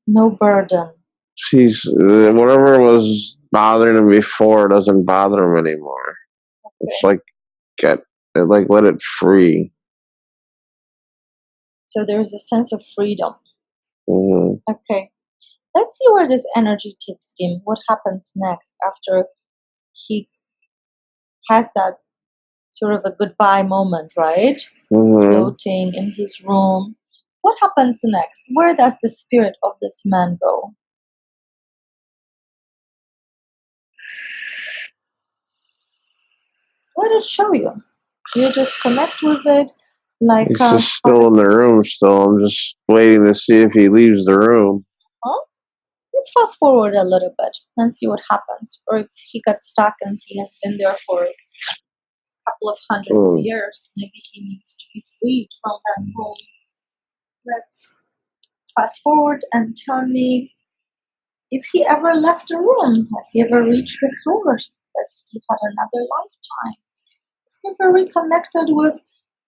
No burden. Whatever was bothering him before doesn't bother him anymore. Okay. It's like let it free. So there's a sense of freedom. Mm-hmm. Okay. Let's see where this energy takes him. What happens next after he has that sort of a goodbye moment, right? Mm-hmm. Floating in his room. What happens next? Where does the spirit of this man go? What did it show you? You just connect with it like... He's just still in the room still. I'm just waiting to see if he leaves the room. Huh? Let's fast forward a little bit and see what happens. Or if he got stuck and he has been there for a couple of hundreds of years, maybe he needs to be freed from that room. Let's fast forward and tell me if he ever left the room. Has he ever reached the source? Has he had another lifetime? Has he ever reconnected with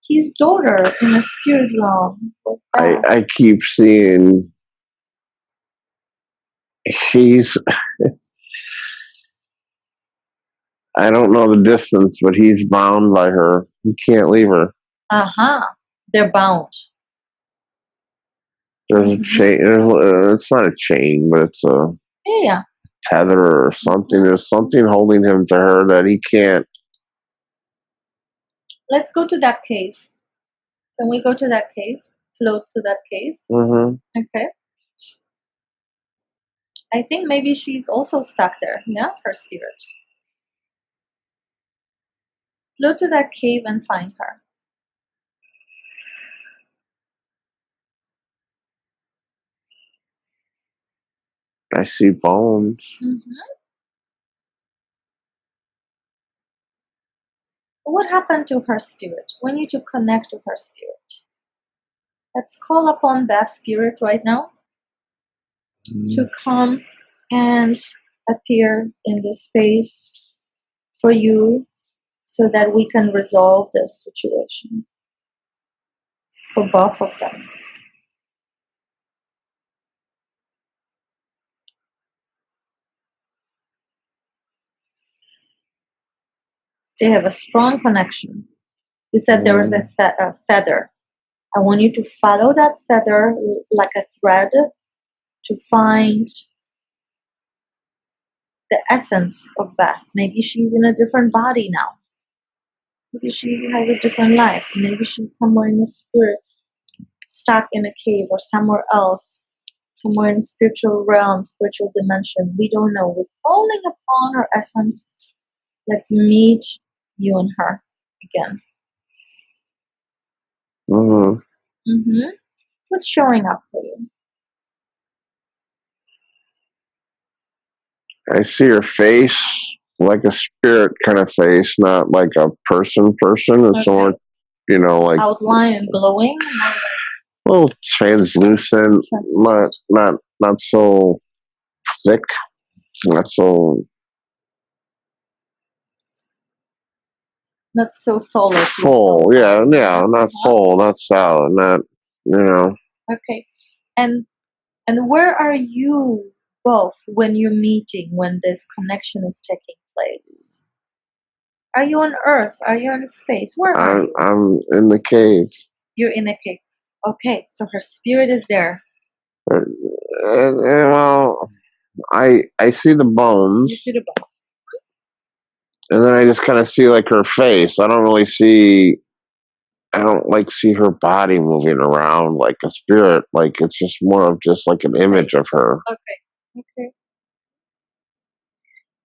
his daughter in a spirit realm? I keep seeing he's... I don't know the distance, but he's bound by her. He can't leave her. They're bound. There's a chain. It's not a chain, but it's a tether or something. There's something holding him to her that he can't. Let's go to that cave. Can we go to that cave? Float to that cave? Mm-hmm. Okay. I think maybe she's also stuck there, yeah? Her spirit. Float to that cave and find her. I see bones. Mm-hmm. What happened to her spirit? We need to connect to her spirit. Let's call upon that spirit right now to come and appear in the space for you so that we can resolve this situation for both of them. They have a strong connection. You said there was a feather. I want you to follow that feather like a thread to find the essence of Beth. Maybe she's in a different body now. Maybe she has a different life. Maybe she's somewhere in the spirit, stuck in a cave or somewhere else, somewhere in the spiritual realm, spiritual dimension. We don't know. We're calling upon her essence. Let's meet you and her again. Mm-hmm. What's showing up for you? I see her face like a spirit kind of face, not like a person. It's more, like outline and glowing. A little translucent, not so thick, not so solid. Full, yeah, not full, not solid, not. Okay, and where are you both when you're meeting, when this connection is taking place? Are you on Earth? Are you in space? Where are you? I'm in the cave. You're in a cave. Okay, so her spirit is there. Well, I see the You bones, see the bones. and then I just kind of see like her face. I don't really see. I don't like see her body moving around like a spirit. Like it's just more of just like an image of Face. her. Okay. Okay.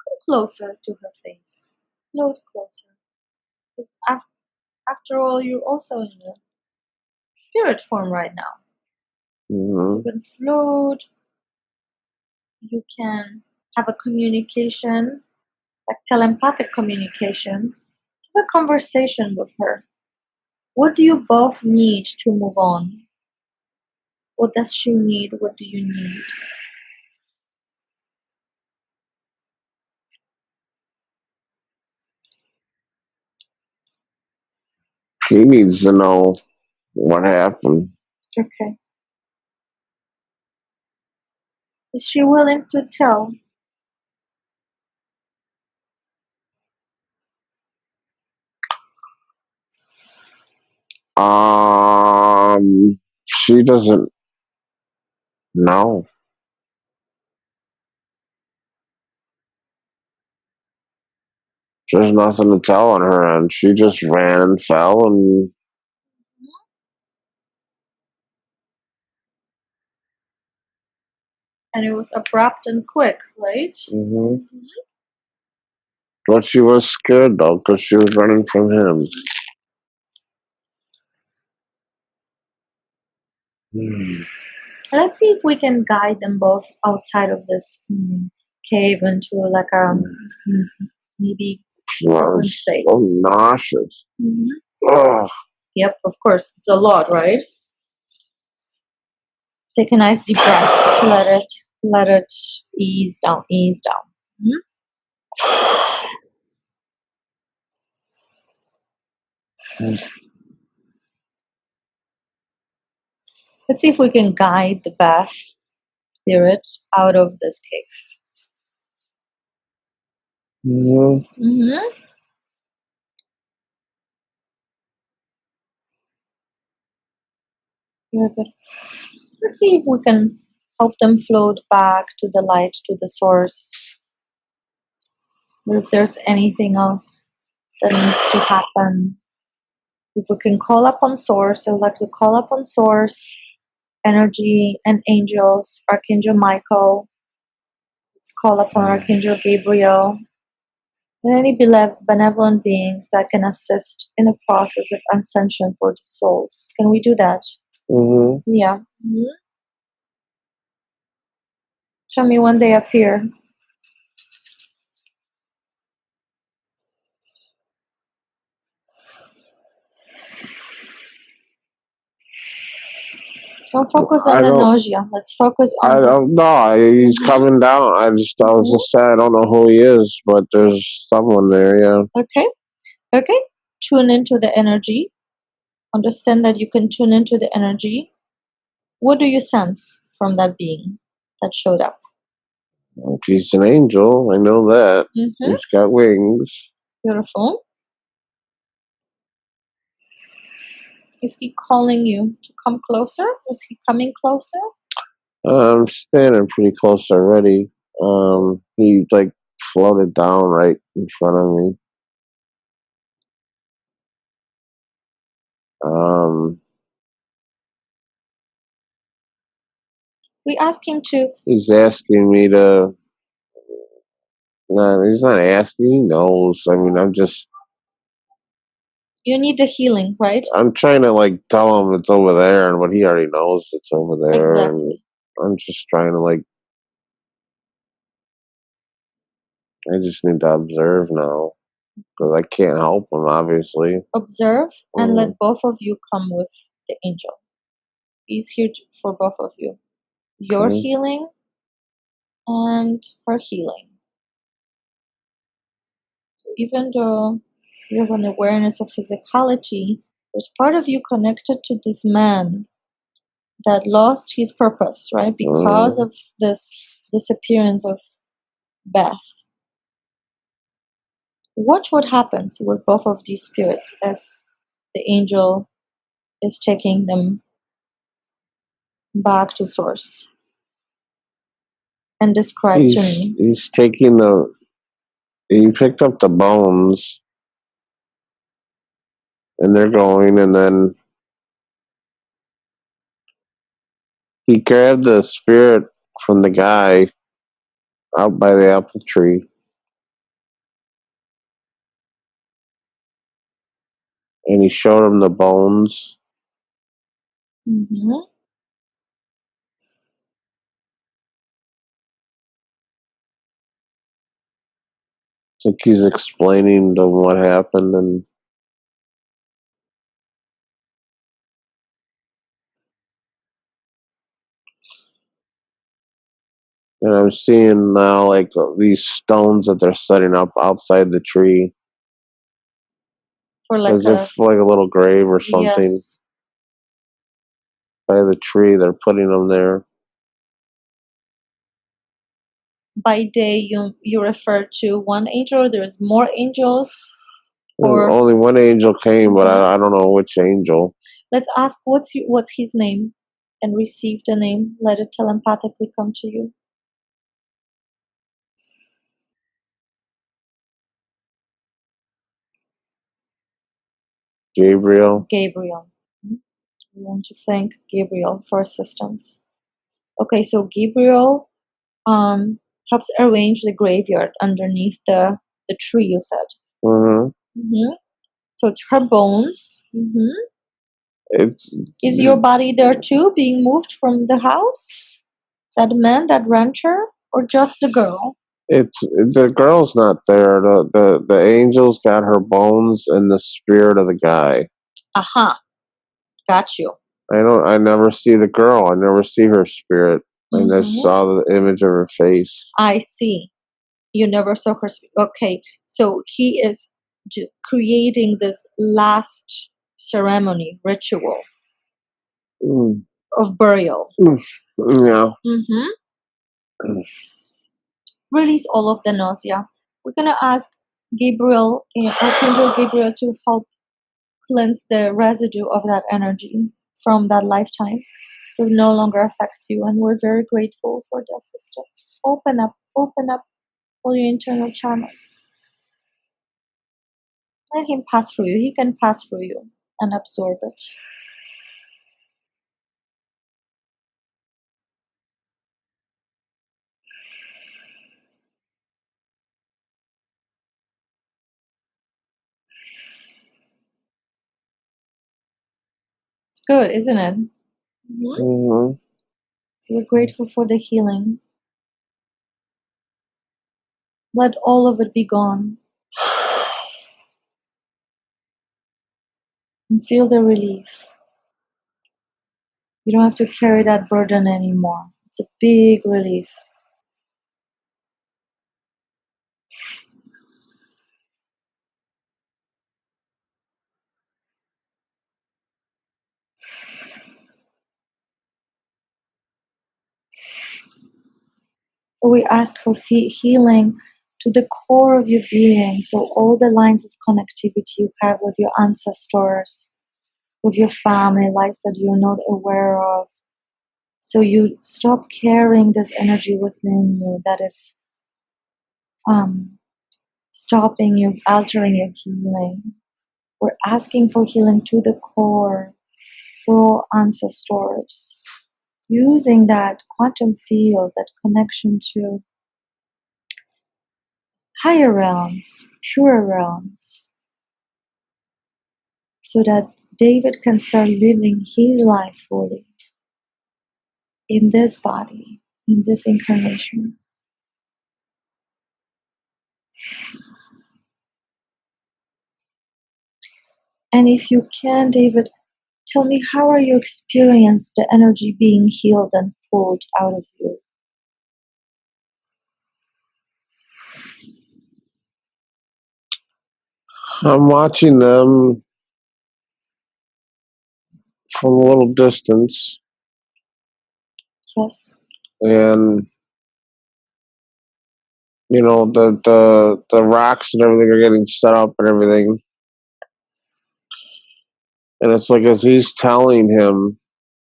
Come closer to her face. Float closer. Because after all, you're also in the spirit form right now. So Hmm. you can float. You can have a communication, like telepathic communication. Have a conversation with her. What do you both need to move on? What does she need? What do you need? He needs to know what happened. Okay. Is she willing to tell? She doesn't know. There's nothing to tell on her end. She just ran and fell, and And it was abrupt and quick, right? hmm, but she was scared though because she was running from him. Hmm. Let's see if we can guide them both outside of this cave into like a maybe open Was space. so nauseous. Mhm. Ugh. Yep, of course. It's a lot, right? Take a nice deep breath. Let it ease down, ease down. Let's see if we can guide the Beth spirit out of this cave. Mhm. Very good. Let's see if we can help them float back to the light, to the source. Or if there's anything else that needs to happen. If we can call upon source, I would like to call upon source, energy and angels, Archangel Michael. Let's call upon Archangel Gabriel and any benevolent beings that can assist in the process of ascension for the souls. Can we do that? Mhm. Yeah. Tell me when they appear. Don't focus on I the don't. nausea. Let's focus I on the. don't know. He's coming down. I was Mhm. just saying, I don't know who he is, but there's someone there. Yeah. Okay. Okay. Tune into the energy. Understand that you can tune into the energy. What do you sense from that being that showed up? If he's an angel, I know that. Mm-hmm. He's got wings. Beautiful. Is he calling you to come closer? Is he coming closer? I'm standing pretty close already. He like floated down right in front of me. Um, We ask him to. he's asking me to. No, he's not asking. He knows. I mean, You need the healing, right? I'm trying to like tell him it's over there, and what he already knows it's over there, and Exactly. I'm just trying to like. I just need to observe now because I can't help him, obviously. Observe and Mm. let both of you come with the angel. He's here for both of you. Your Okay. healing and her healing. So even though you have an awareness of physicality, there's part of you connected to this man that lost his purpose, right? Because Mm. of this disappearance of Beth. Watch what happens with both of these spirits as the angel is taking them back to source. And describe to me. He's taking he picked up the bones and they're going, and then he grabbed the spirit from the guy out by the apple tree and he showed him the bones. Mm-hmm. It's like he's explaining to him what happened, and I'm seeing now like these stones that they're setting up outside the tree, For like as if like a little grave or something. Yes. By the tree, they're putting them there. By day, you refer to one angel. There's more angels. Or Only one angel came, but I don't know which angel. let's ask what's his name, and receive the name. Let it telepathically come to you. Gabriel. Gabriel. We want to thank Gabriel for assistance. Okay, so Gabriel helps arrange the graveyard underneath the tree. You said. Mm-hmm. Mm-hmm. So it's her bones. Mm-hmm. Is your It's body there too, being moved from the house? Is that man, that rancher, or just the girl? the girl's not there. The angel's got her bones and the spirit of the guy. Aha, got you. I never see the girl. I never see her spirit. I just Mm-hmm. saw the image of her face. I see. You never saw her. Okay, so he is just creating this last ceremony ritual of burial. Yeah. Mm-hmm. Release all of the nausea. We're gonna ask Gabriel, Archangel Gabriel, to help cleanse the residue of that energy from that lifetime, so it no longer affects you. And we're very grateful for the assistance. Open up all your internal channels. Let him pass through you. He can pass through you and absorb it. It's good, isn't it? Mm-hmm. Mm-hmm. We're grateful for the healing. Let all of it be gone and feel the relief. You don't have to carry that burden anymore. It's a big relief. We ask for healing to the core of your being, so all the lines of connectivity you have with your ancestors, with your family, lives that you're not aware of. So you stop carrying this energy within you that is stopping you, altering your healing. We're asking for healing to the core for all ancestors, using that quantum field, that connection to higher realms, pure realms, so that David can start living his life fully in this body, in this incarnation. And if you can, David, tell me, how are you experiencing the energy being healed and pulled out of you? I'm watching them from a little distance, Yes. and the rocks and everything are getting set up and everything. And it's like as he's telling him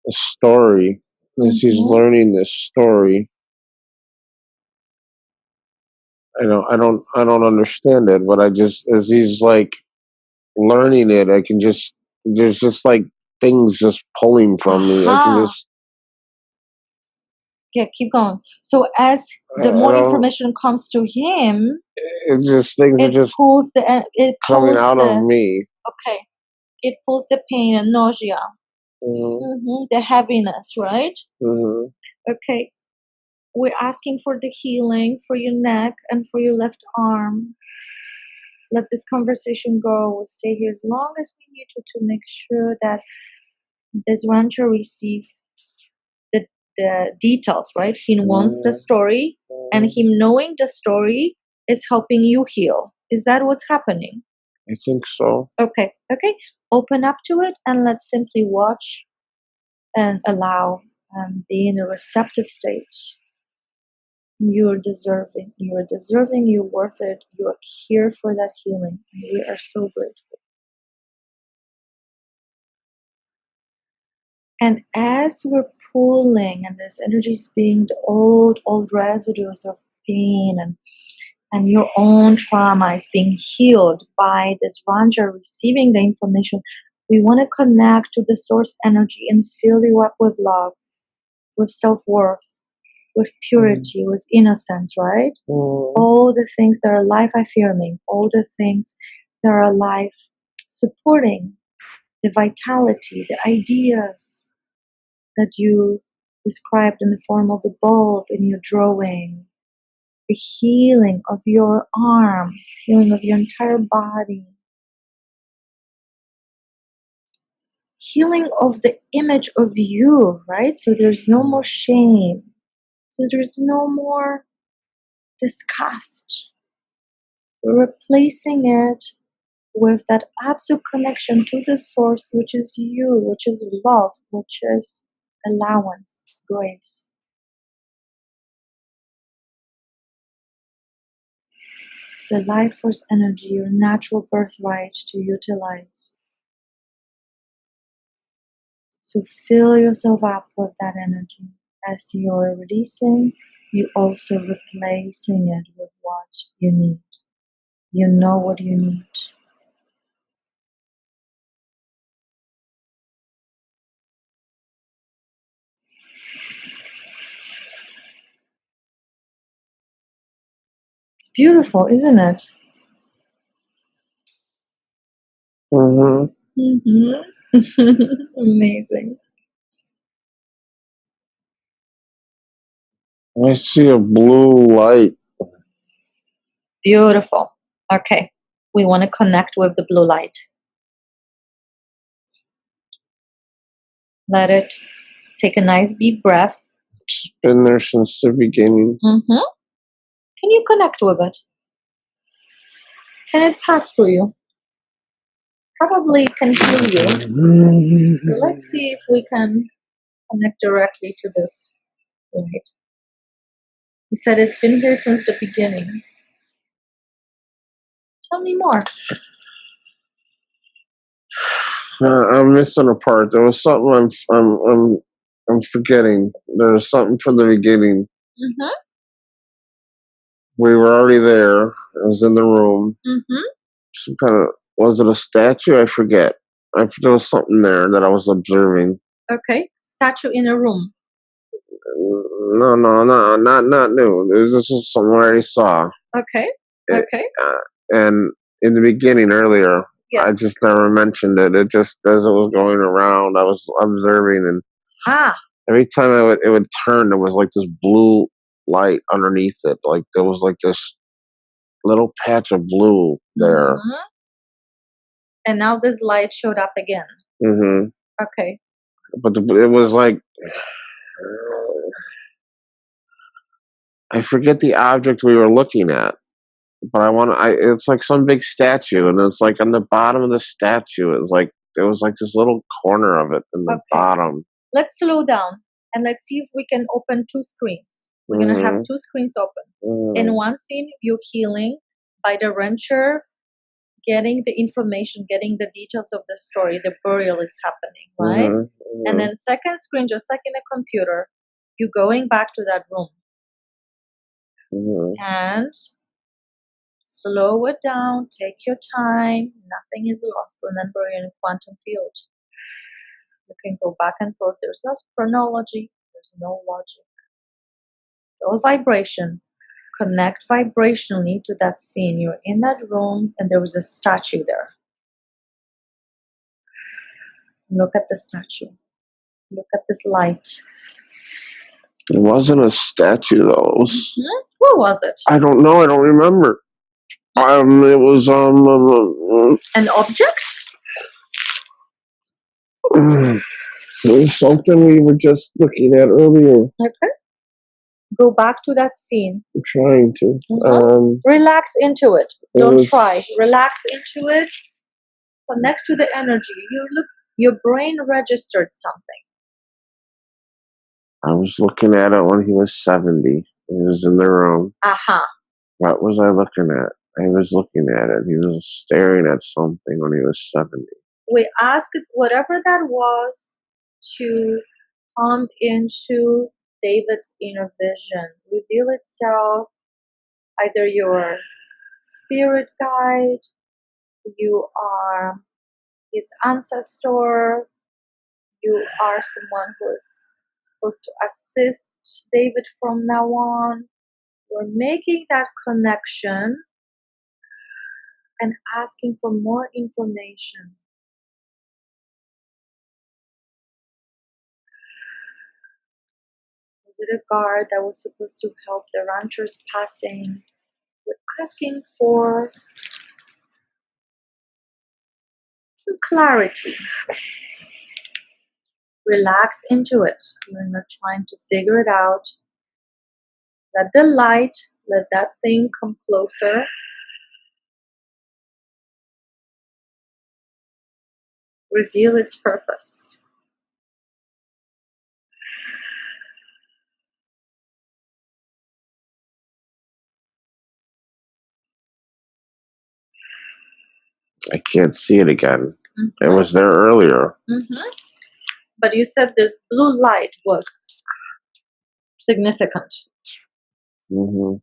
a story, as he's learning this story, I don't understand it, but I just as he's like learning it, I can just there's just like things just pulling from me. I can just Yeah, keep going. So as the more information comes to him, it just things are just pulls the coming out of me. Okay, it pulls the pain and nausea, the heaviness, right? Okay, we're asking for the healing for your neck and for your left arm. Let this conversation go. We'll stay here as long as we need to make sure that this rancher receives the details, right? He wants the story, and him knowing the story is helping you heal. Is that what's happening? I think so. Okay. Open up to it and let's simply watch and allow and be in a receptive state. You're deserving. You're worth it. You are here for that healing. We are so grateful. And as we're pulling and this energy is being the old residues of pain and your own trauma is being healed by this ranger receiving the information, we want to connect to the source energy and fill you up with love, with self-worth, with purity, with innocence, right? All the things that are life affirming, all the things that are life supporting, the vitality, the ideas that you described in the form of a bulb in your drawing, the healing of your arms, healing of your entire body, healing of the image of you, right? So there's no more shame. So there's no more disgust. We're replacing it with that absolute connection to the source, which is you, which is love, which is allowance, grace. It's the life force energy, your natural birthright to utilize. So fill yourself up with that energy. As you're releasing, you also replacing it with what you need. You know what you need. It's beautiful, isn't it? Amazing. I see a blue light. Beautiful. Okay. We want to connect with the blue light. Let it take a nice deep breath. It's been there since the beginning. Can you connect with it? Can it pass through you? Probably can heal you. So let's see if we can connect directly to this light. You said it's been here since the beginning. Tell me more. I'm missing a part. There was something I'm forgetting. There was something from the beginning. We were already there. I was in the room. Some kind of was it a statue? I forget. There was something there that I was observing. Okay, statue in a room. No, not new. This is something I already saw. Okay. And in the beginning earlier, Yes. I just never mentioned it. It just as it was going around, I was observing, and every time it would turn, there was like this blue light underneath it. Like there was like this little patch of blue there. And now this light showed up again. Okay. But it was like I forget the object we were looking at. But it's like some big statue, and it's like on the bottom of the statue, there was like this little corner of it in the bottom. Let's slow down and let's see if we can open two screens. We're going to have two screens open. In one scene, you're healing by the rancher getting the information, getting the details of the story. The burial is happening, right? And then second screen, just like in a computer, you're going back to that room. And slow it down, take your time, nothing is lost. Remember, you're in a quantum field. You can go back and forth. There's no chronology, there's no logic. It's all vibration. Connect vibrationally to that scene. You're in that room and there was a statue there. Look at the statue. Look at this light. It wasn't a statue, though. It was, What was it? I don't know. I don't remember. It was an object? It was something we were just looking at earlier. Okay. Go back to that scene. I'm trying to. Relax into it. Don't try. Relax into it. Connect to the energy. Your brain registered something. I was looking at it when he was 70. He was in the room. What was I looking at? I was looking at it. He was staring at something when he was 70. We asked whatever that was to come into David's inner vision, reveal itself, either your spirit guide, you are his ancestor, you are someone who is supposed to assist David from now on. You're making that connection and asking for more information. Was it a guard that was supposed to help the ranchers passing? We're asking for some clarity. Relax into it. You're not trying to figure it out. Let the light, let that thing come closer. Reveal its purpose. I can't see it again. It was there earlier. But you said this blue light was significant.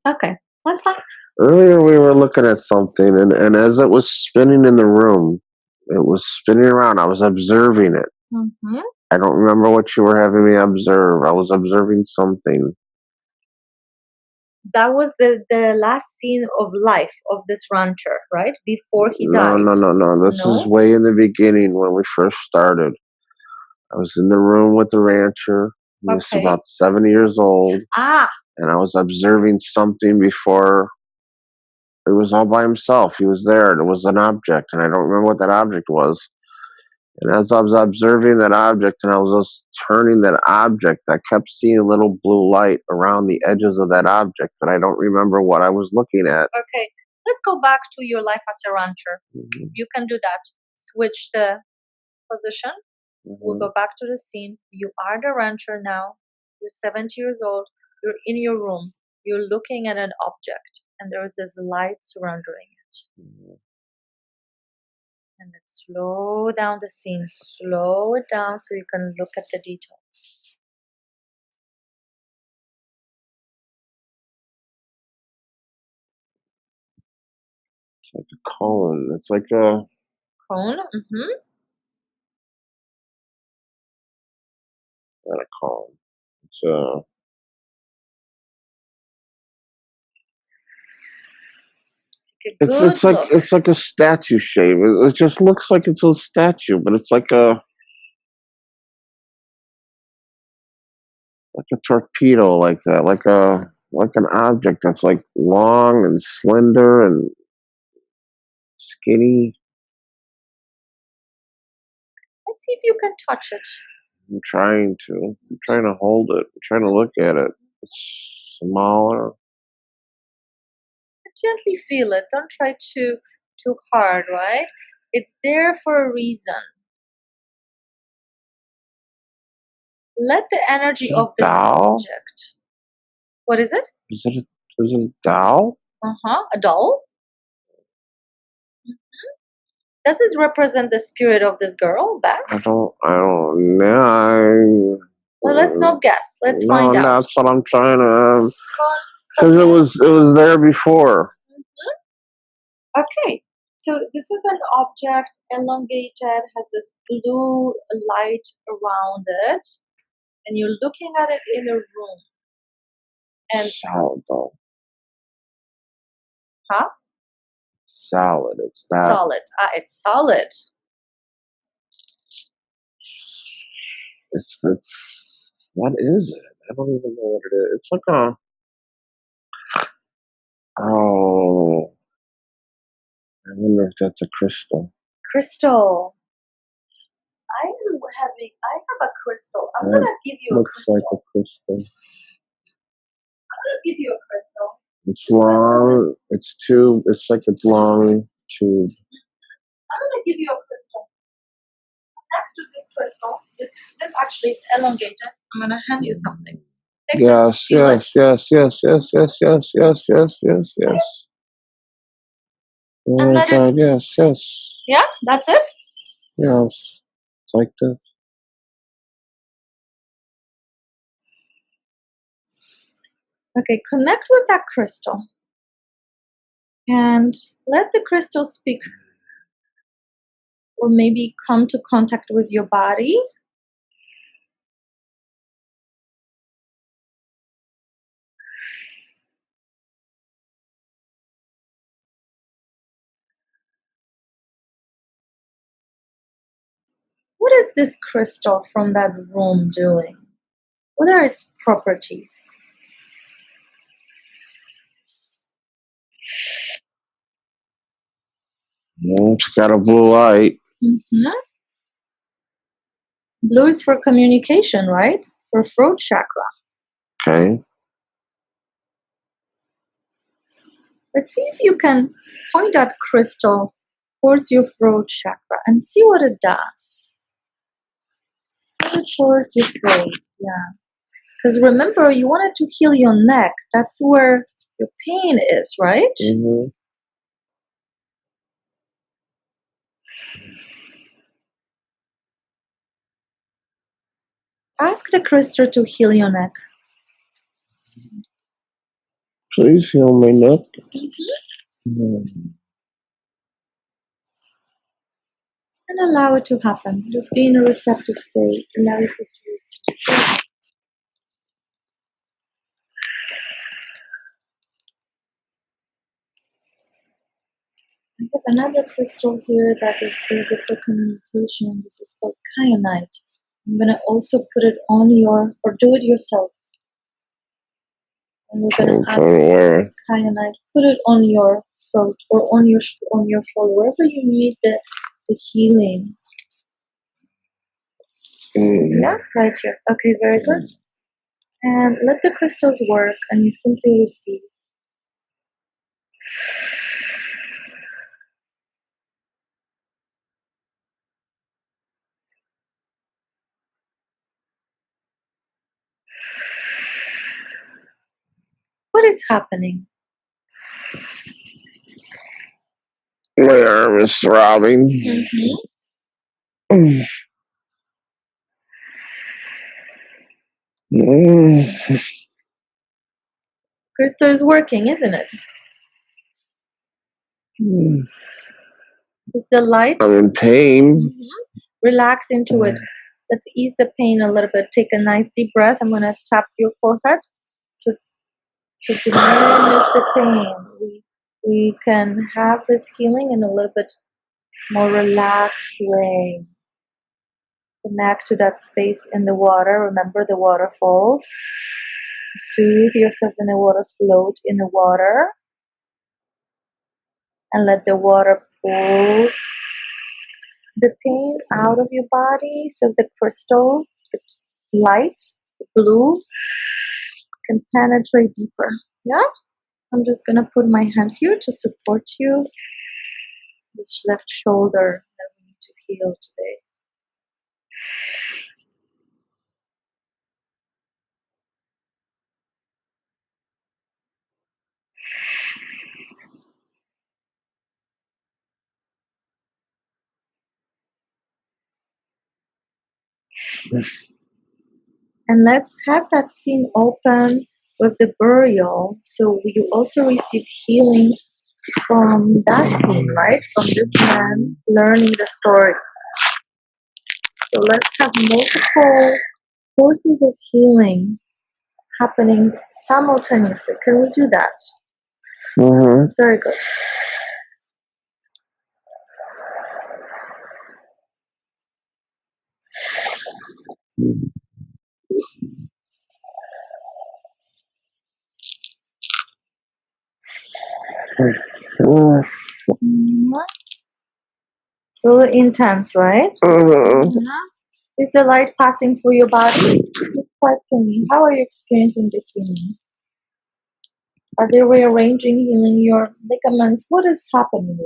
Okay, that's fine. Earlier we were looking at something, and as it was spinning in the room, it was spinning around. I was observing it. I don't remember what you were having me observe. I was observing something. That was the last scene of life of this rancher, right? Before he died. No. This is way in the beginning when we first started. I was in the room with the rancher. He was about 7 years old. And I was observing something before. It was all by himself. He was there. And it was an object, and I don't remember what that object was. And as I was observing that object and I was just turning that object, I kept seeing a little blue light around the edges of that object, but I don't remember what I was looking at. Okay, let's go back to your life as a rancher. You can do that. Switch the position. We'll go back to the scene. You are the rancher now. You're 70 years old. You're in your room. You're looking at an object, and there is this light surrounding it. And then slow down the scene. Slow it down so you can look at the details. It's like a cone. It's like a cone. Not a cone. It's it's like a statue shape. It just looks like it's a statue, but it's like a torpedo, like that, like an object that's like long and slender and skinny. Let's see if you can touch it. I'm trying to hold it. I'm trying to look at it. It's smaller. Gently feel it. Don't try too hard, right? It's there for a reason. Let the energy of this object What is it? Is it a doll? A doll? Does it represent the spirit of this girl, Beth? I don't know. Well, let's not guess. Let's No, find out. that's what I'm trying to. Because it was there before. Okay, so this is an object, elongated, has this blue light around it, and you're looking at it in a room. And Salad though. huh? Salad. It's that. Solid. It's solid. It's what is it? I don't even know what it is. It's like a I wonder if that's a crystal. Crystal. I have a crystal. I'm gonna give you a Looks crystal. like a crystal. I'm gonna give you a crystal. It's long. It's like a long tube. I'm gonna give you a crystal. Next to this crystal, this actually is elongated. I'm gonna hand you something. Take this, feel it. Yes. Oh And my let God, yes. Yeah, that's it. Yes. It's like this. Okay, connect with that crystal. And let the crystal speak. Or maybe come to contact with your body. What is this crystal from that room doing? What are its properties? It's got a blue light. Mm-hmm. Blue is for communication, right? For throat chakra. Okay. Let's see if you can point that crystal towards your throat chakra and see what it does. Put it towards your throat, yeah. Because remember, you wanted to heal your neck. That's where your pain is, right? Mm-hmm. Ask the crystal to heal your neck. Please heal my neck. And allow it to happen. Just be in a receptive state. Allow it to receive. I have another crystal here that is very good for communication. This is called kyanite. I'm going to also put it on or do it yourself. And we're going to ask kyanite, put it on your throat or on your shoulder, wherever you need the healing. Yeah, right here. Okay, very good. And let the crystals work, and you simply receive. What is happening? My arm is throbbing. Mm-hmm. Crystal is working, isn't it? Is the light? I'm in pain. Relax into it. Let's ease the pain a little bit. Take a nice deep breath. I'm going to tap your forehead to diminish the pain. We can have this healing in a little bit more relaxed way. Connect to that space in the water. Remember the waterfalls. Soothe yourself in the water. Float in the water. And let the water pull the pain out of your body so the crystal, the light, the blue can penetrate deeper. Yeah? I'm just gonna put my hand here to support you. This left shoulder that we need to heal today. And let's have that scene open with the burial, so you also receive healing from that scene, right? From this man learning the story. So let's have multiple courses of healing happening simultaneously. Can we do that? Mm-hmm. Very good. It's a little intense, right? Mm-hmm. Is the light passing through your body? Describe to me. How are you experiencing the healing? Are they rearranging, healing your ligaments? What is happening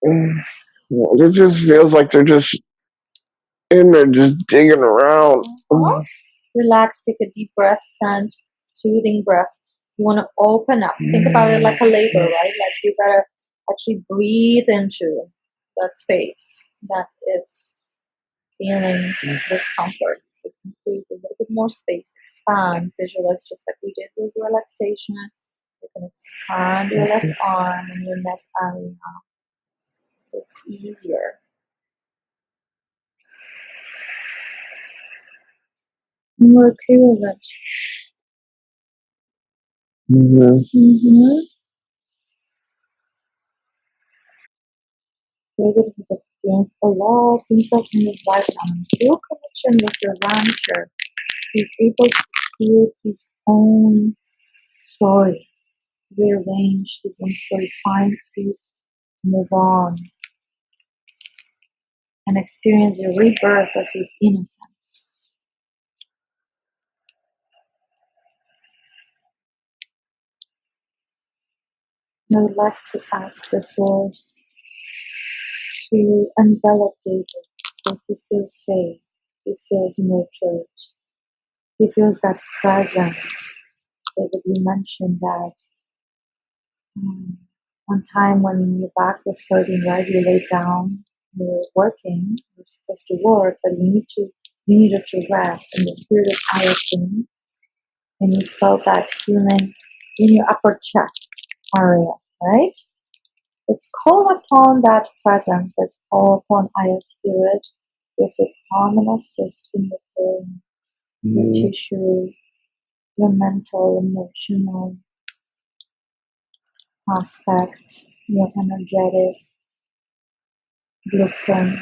really? It just feels like they're just in there, just digging around. Relax, take a deep breath, send soothing breaths. You want to open up. Think about it like a labor, right? Like you gotta actually breathe into that space that is feeling discomfort. You can create a little bit more space, expand, visualize just like we did with relaxation. You can expand your left arm and your neck area. So it's easier. And we're okay with it. David has experienced a lot of things in his lifetime. Through connection with the rancher, he's able to create his own story, rearrange his own story, find peace, move on, and experience the rebirth of his innocence. I would like to ask the source to envelop David so he feels safe, he feels nurtured, he feels that present. David, you mentioned that one time when your back was hurting, right? You laid down, you were working, you were supposed to work, but you needed to rest, and the spirit of fire came, and you felt that healing in your upper chest area, right? Let's call upon that presence. Let's call upon Aya Spirit to come and assist in the healing, your tissue, your mental, emotional aspect, your energetic blueprint.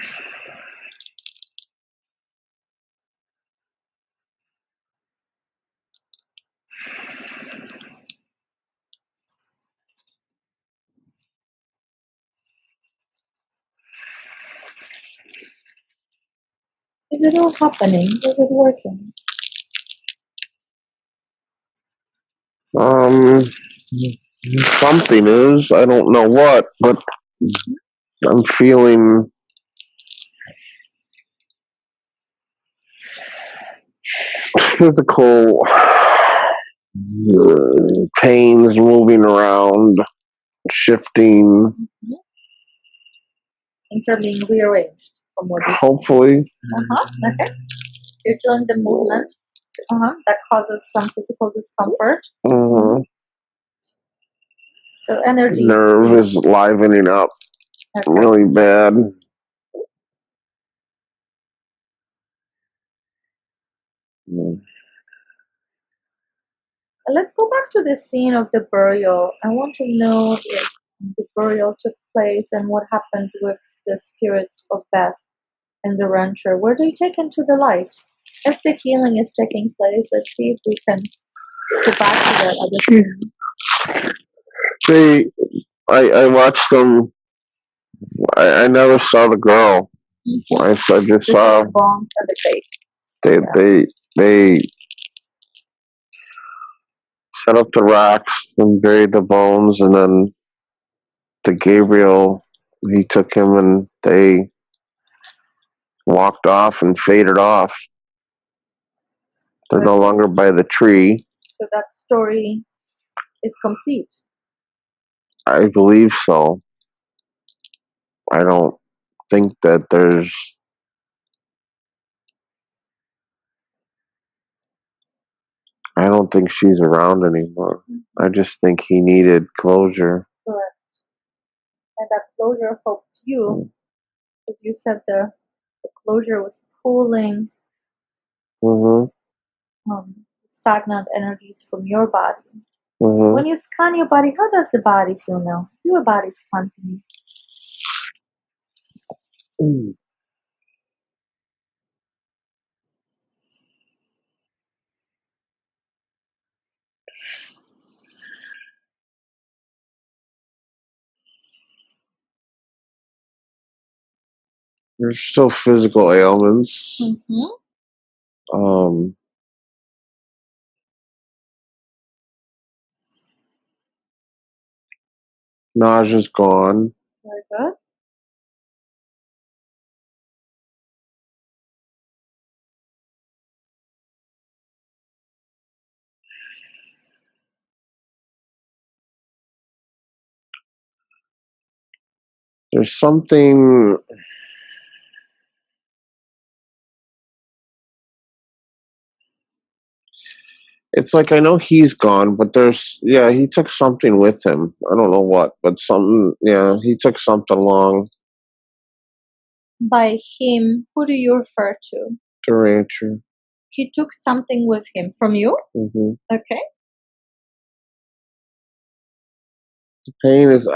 Is it all happening? Is it working? Um, Something is. I don't know what, but I'm feeling physical pains moving around, shifting. Mm-hmm. Things are being rearranged from what you Hopefully. Okay. You're feeling the movement that causes some physical discomfort. Mm-hmm. So energy Nerve is livening up really bad. Let's go back to the scene of the burial. I want to know if the burial took place and what happened with the spirits of Beth and the rancher. Were they taken to the light? If the healing is taking place, let's see if we can go back to that other scene. I watched them. I never saw the girl. I just saw the bones and the face. they set up the rocks and buried the bones, and then the Gabriel, he took him and they walked off and faded off. They're no longer by the tree. So that story is complete. I believe so. I don't think that there's I don't think she's around anymore. Mm-hmm. I just think he needed closure. Correct. And that closure helped you, because you said the closure was pulling stagnant energies from your body. When you scan your body, how does the body feel now? Do your body scan to me? There's still physical ailments. Mm-hmm. Nausea's gone. Very good. There's something. It's like I know he's gone, but he took something with him. I don't know what, but something. Yeah, he took something along By him, who do you refer to? the rancher. He took something with him from you? Mm-hmm. Okay. Pain is.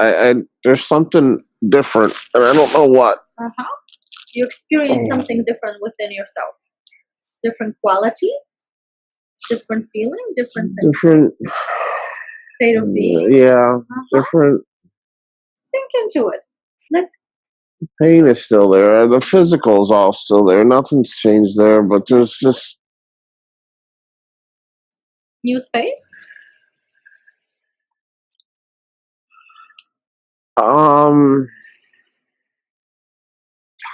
There's something different, and I don't know what. You experience something different within yourself. Different quality, different feeling, different state of being. Yeah, different. Sink into it. Pain is still there. The physical is all still there. Nothing's changed there, but there's just new space.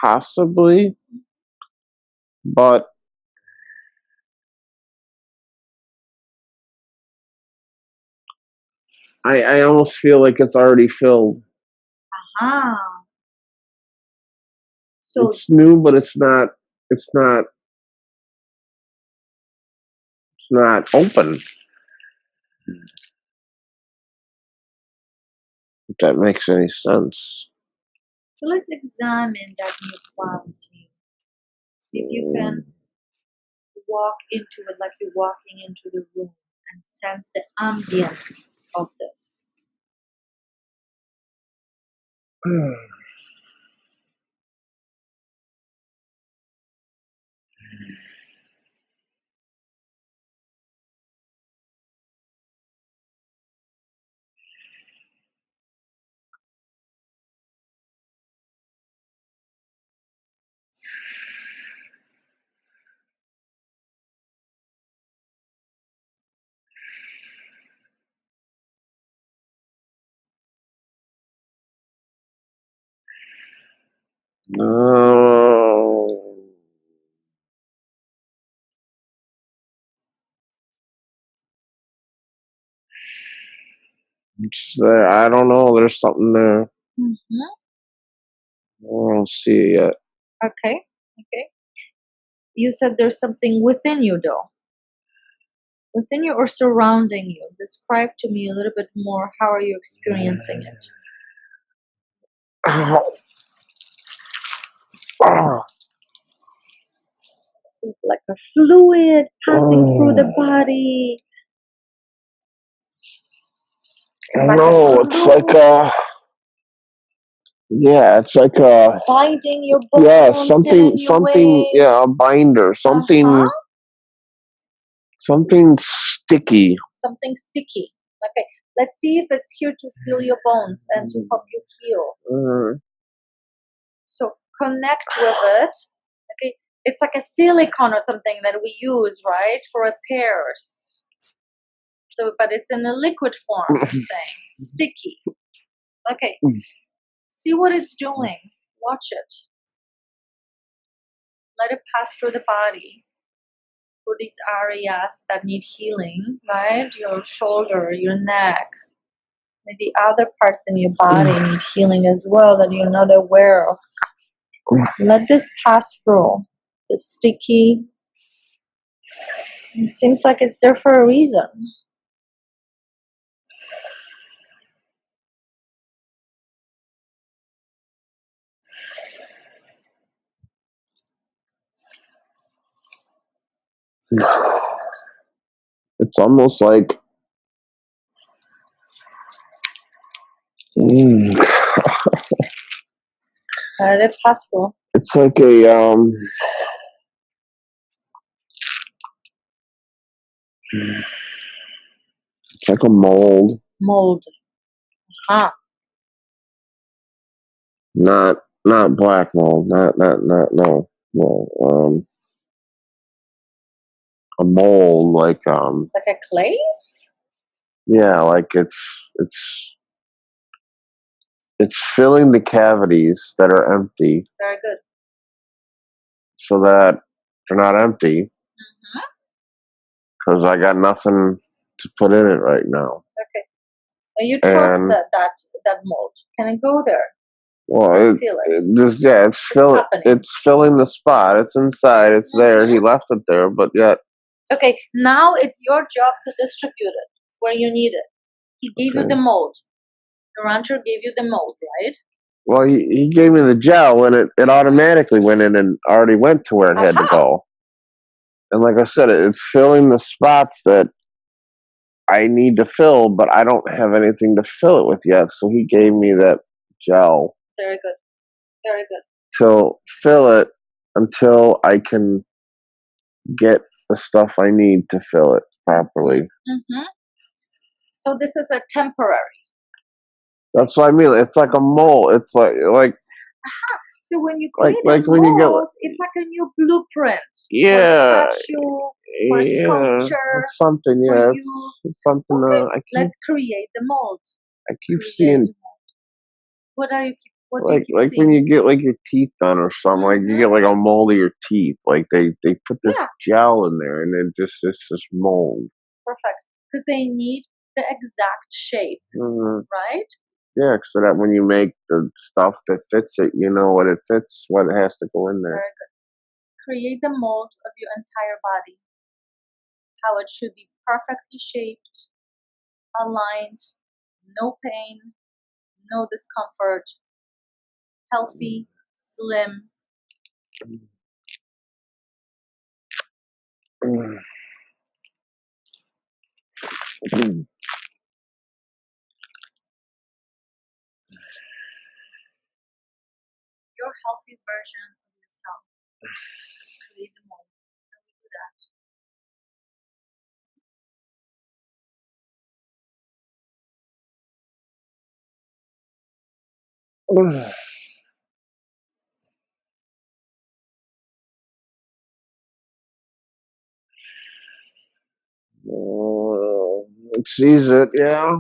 Possibly, but I almost feel like it's already filled. So it's new, but it's not. It's not. It's not open. If that makes any sense. So let's examine that new quality. See if you can walk into it like you're walking into the room and sense the ambience of this. No. It's there. I don't know. There's something there. I don't see it yet. Okay. You said there's something within you, though. Within you or surrounding you. Describe to me a little bit more. How are you experiencing it? So like a fluid passing through the body. No, it's like it's like a binding your bones. Something. Yeah, a binder. Something sticky. Something sticky. Okay, let's see if it's here to seal your bones and to help you heal. So connect with it. Okay, it's like a silicone or something that we use, right, for repairs. So, but it's in a liquid form. I'm saying sticky. Okay, see what it's doing. Watch it. Let it pass through the body. For these areas that need healing, right? Your shoulder, your neck, maybe other parts in your body need healing as well that you're not aware of. Let this pass through the sticky It seems like it's there for a reason. It's almost like It's possible. it's like a it's like a mold. Mold. Ah, Not black mold. Not no. A mold like like a clay? yeah, like it's filling the cavities that are empty Very good. so that they're not empty Mm-hmm. because I got nothing to put in it right now. Okay. Now you trust And that mold. Can I go there? well, I feel it. it's filling the spot. It's inside. It's there. He left it there, but yet. Okay, now it's your job to distribute it where you need it. He gave you the mold. The rancher gave you the mold, right? Well, he gave me the gel, and it automatically went in and already went to where it had to go. And like I said, it's filling the spots that I need to fill, but I don't have anything to fill it with yet. So he gave me that gel. Very good. Very good. To fill it until I can get the stuff I need to fill it properly. Mm-hmm. So this is a temporary. That's what I mean. It's like a mold. It's like So when you create like a when you get mold, it's like a new blueprint. yeah, For statue, for sculpture, something. for Yeah, you. it's something. Okay, let's create the mold. I keep seeing. What are you keep? What Like do you keep like seeing? when you get like your teeth done or something, like you get like a mold of your teeth. Like they put this gel in there, and it's just mold. Perfect, because they need the exact shape, right? Yeah, so that when you make the stuff that fits it, you know what it fits, what it has to go in there. Very good. Create the mold of your entire body. How it should be perfectly shaped, aligned, no pain, no discomfort, healthy, slim. Your healthy version of yourself. Create the mold. How we do that? It sees it, yeah.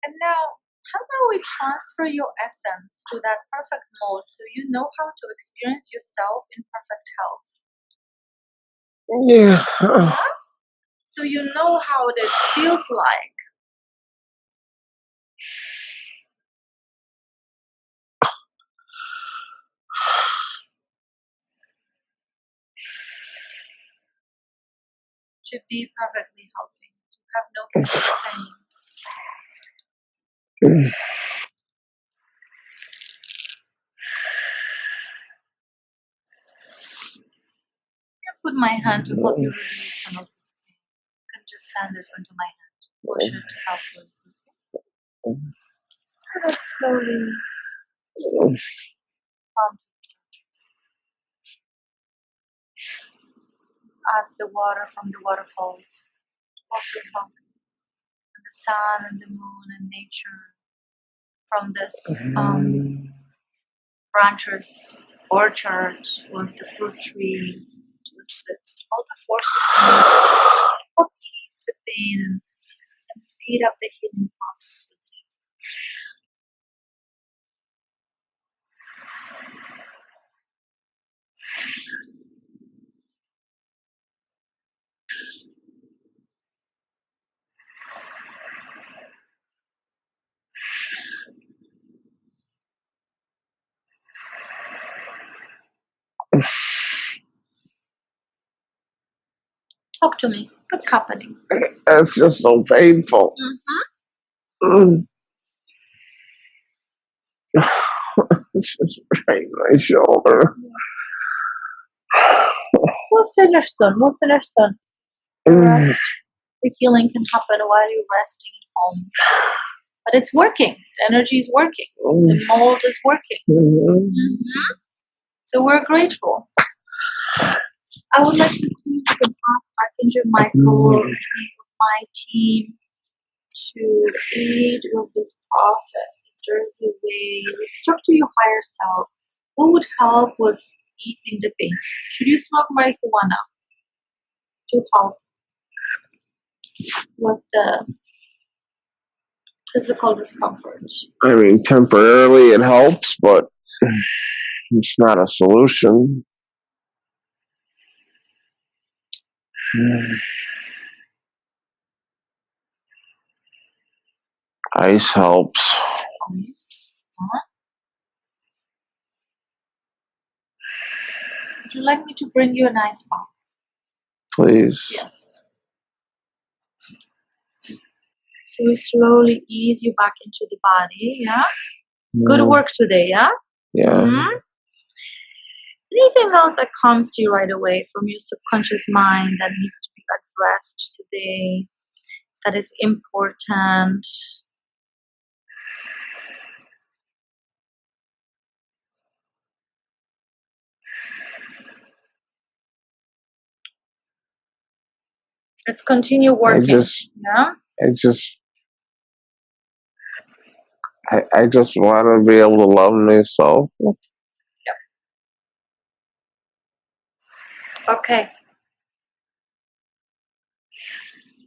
And now, how about we transfer your essence to that perfect mold so you know how to experience yourself in perfect health? Yeah. So you know how it feels like. To be perfectly healthy, to have no physical pain. I put my hand to help you release some of this pain. You can just send it onto my hand. Push it outwards. Okay? And then slowly palm to the surface. Ask the water from the waterfalls to also help. And the sun and the moon and nature from this branches, orchard, with the fruit trees, assist all the forces help ease the pain and speed up the healing process. Talk to me. What's happening? It's just so painful. It's just right in my shoulder. We'll finish soon. The rest, the healing can happen while you're resting at home. But it's working. The energy is working. The mold is working. So we're grateful. I would like to see if you can ask Archangel Michael and my team to aid with this process. If there's a way, let's talk to your higher self. What would help with easing the pain? Should you smoke marijuana to help with the physical discomfort? I mean, temporarily it helps, but it's not a solution. Ice helps. Ice. Would you like me to bring you an ice pack? Please. Yes. So we slowly ease you back into the body, yeah? Good work today, yeah? Yeah. Anything else that comes to you right away from your subconscious mind that needs to be addressed today, that is important? Let's continue working. I just want to be able to love myself. Yep. Okay.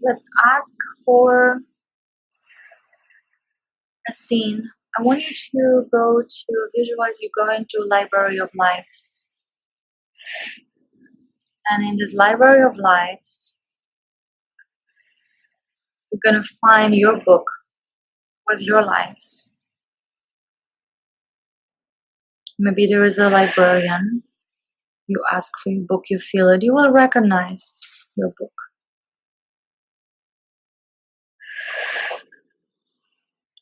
Let's ask for a scene. I want you to go to visualize you going to Library of Lives. And in this Library of Lives, you're going to find your book with your lives. Maybe there is a librarian. You ask for your book, you feel it, you will recognize your book.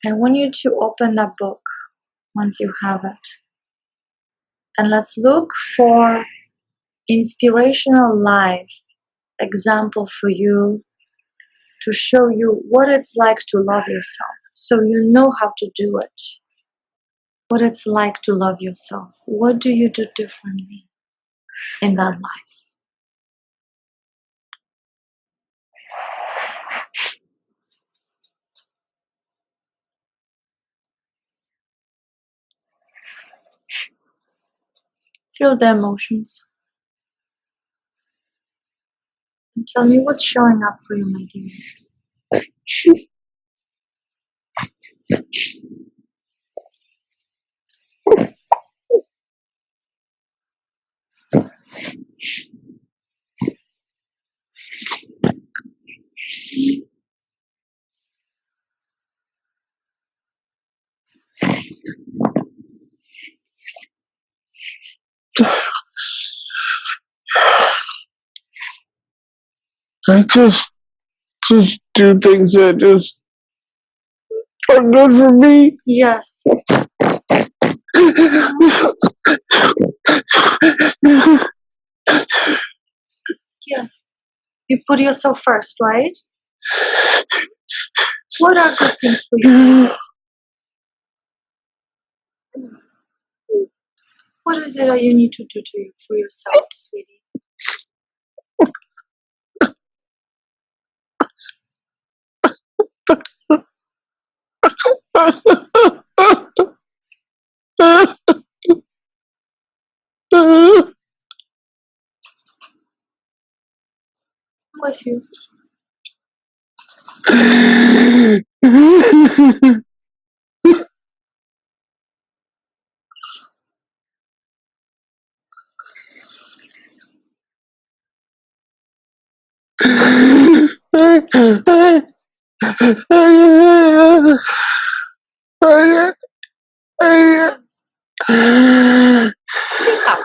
I want you to open that book once you have it. And let's look for inspirational life example for you to show you what it's like to love yourself, so you know how to do it. What it's like to love yourself. What do you do differently in that life? Feel the emotions. And tell me what's showing up for you, my dear. I just do things that just are good for me. Yes. Yeah. You put yourself first, right? What are good things for you? What is it that you need to do for yourself, sweetie? I'm with you.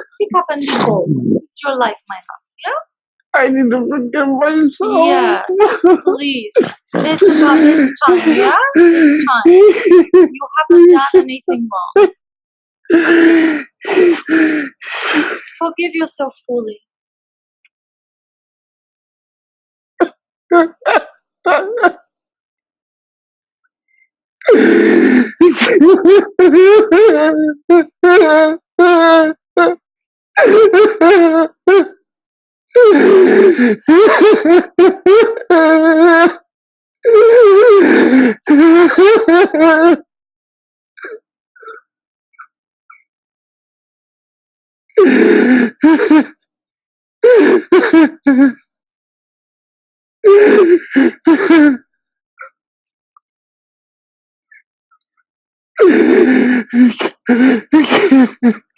Speak up and be bold. This is your life, my love. Yeah? I need to forgive myself. Yes, please. It's time, yeah? It's time. You haven't done anything wrong. Forgive yourself fully.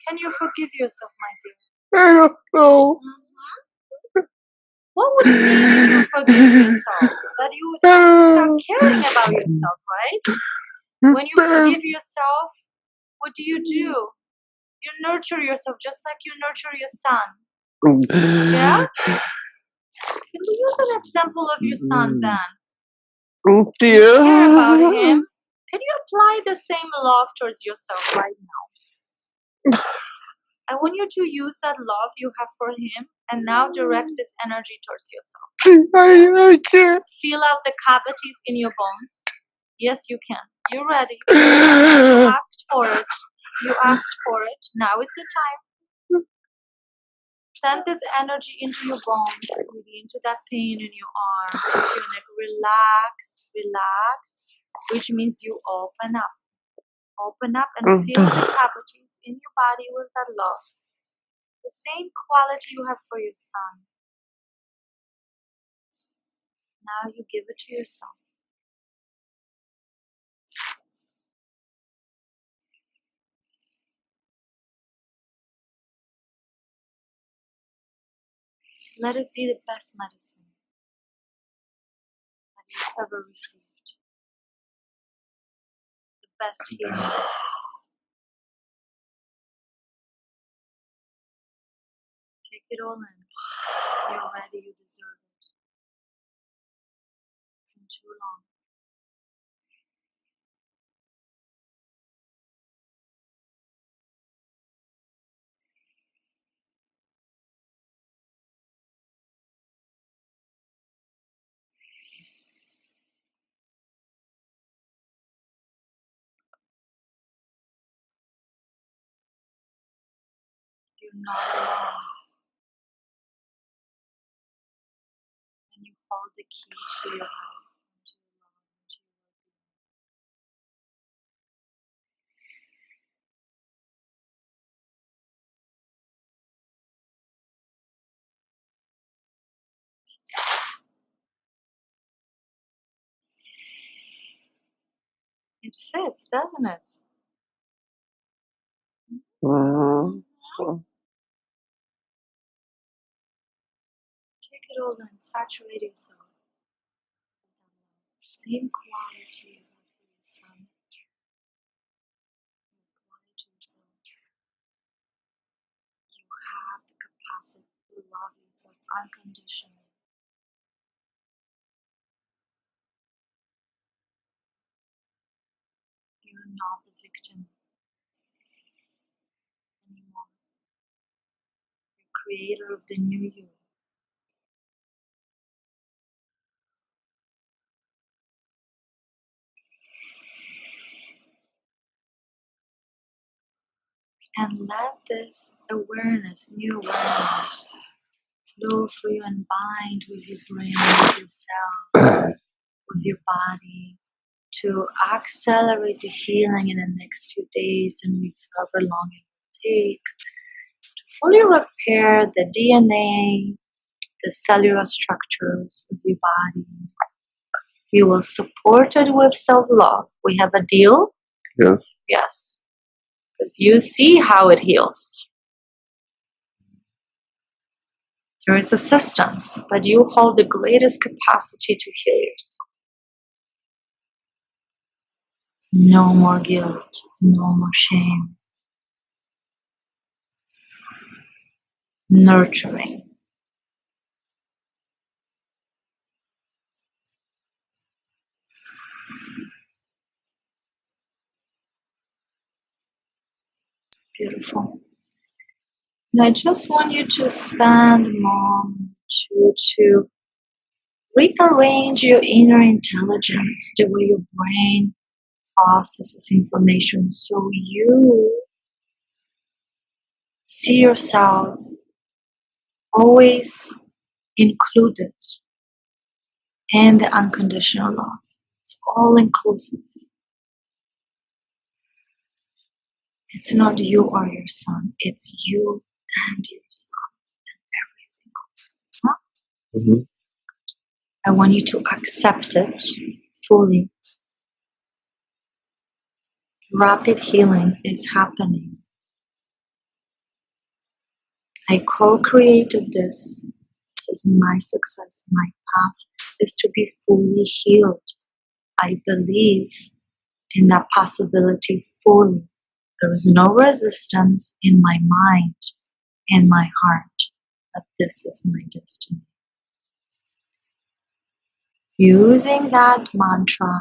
Can you forgive yourself, my dear? I don't know. What would it mean if you forgive yourself? That you would have to start caring about yourself, right? When you forgive yourself, what do? You nurture yourself just like you nurture your son. Yeah? Can we use an example of your son then? You care about him. Can you apply the same love towards yourself right now? I want you to use that love you have for him and now direct this energy towards yourself. I can't. Feel out the cavities in your bones. Yes, you can. You're ready. You asked for it. You asked for it. Now is the time. Send this energy into your bones, maybe into that pain in your arm, into your neck. Relax, relax, which means you open up. Open up and feel the cavities in your body with that love. The same quality you have for your son. Now you give it to yourself. Let it be the best medicine that you've ever received. The best healing. Take it all in. You're ready, you deserve it. It's been too long. You're not alone. And you hold the key to your health, and to your love, and to your well-being. It fits, doesn't it? Take it all in, saturate yourself with that love. Same quality you have for your son. Apply it to yourself. You have the capacity to love yourself unconditionally. You're not the victim anymore. You're creator of the new you. And let this awareness, new awareness, flow through you and bind with your brain, with your cells, with your body, to accelerate the healing in the next few days and weeks, however long it will take, to fully repair the DNA, the cellular structures of your body. We will support it with self-love. We have a deal? Yes. Yes. Because you see how it heals. There is assistance, but you hold the greatest capacity to heal yourself. No more guilt, no more shame. nurturing. Beautiful. And I just want you to spend a moment to rearrange your inner intelligence, the way your brain processes information, so you see yourself always included in the unconditional love. It's all inclusive. It's not you or your son, it's you and your son and everything else. Huh? Mm-hmm. I want you to accept it fully. Rapid healing is happening. I co-created this. This is my success. My path is to be fully healed. I believe in that possibility fully. There is no resistance in my mind, in my heart, that this is my destiny. Using that mantra,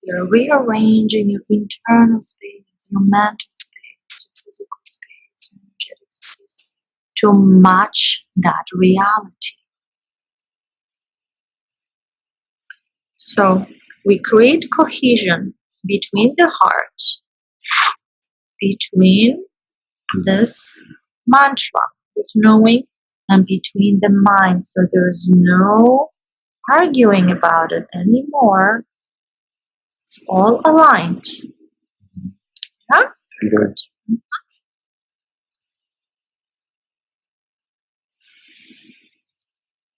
you're rearranging your internal space, your mental space, your physical space, your energetic space, to match that reality. So we create cohesion between the heart, between this mantra, this knowing, and between the mind. So there's no arguing about it anymore. It's all aligned. Yeah? Good.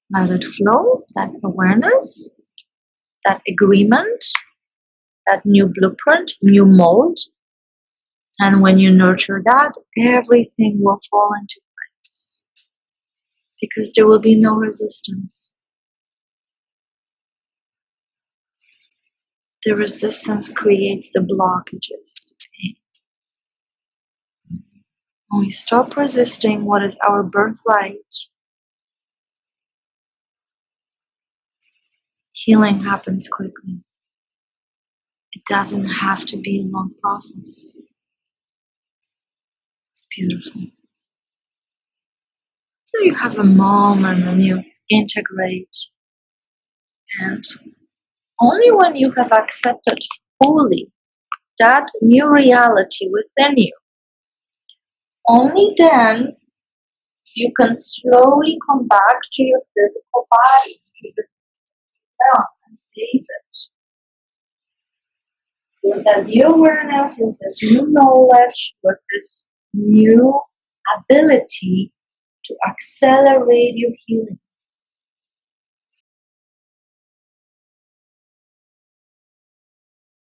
Let it flow, that awareness, that agreement, that new blueprint, new mold. And when you nurture that, everything will fall into place. Because there will be no resistance. The resistance creates the blockages, the pain. When we stop resisting what is our birthright, healing happens quickly. It doesn't have to be a long process. Beautiful. So you have a moment and you integrate, and only when you have accepted fully that new reality within you, only then you can slowly come back to your physical body. Keep it down and save it. With that new awareness, with this new knowledge, with this new ability to accelerate your healing.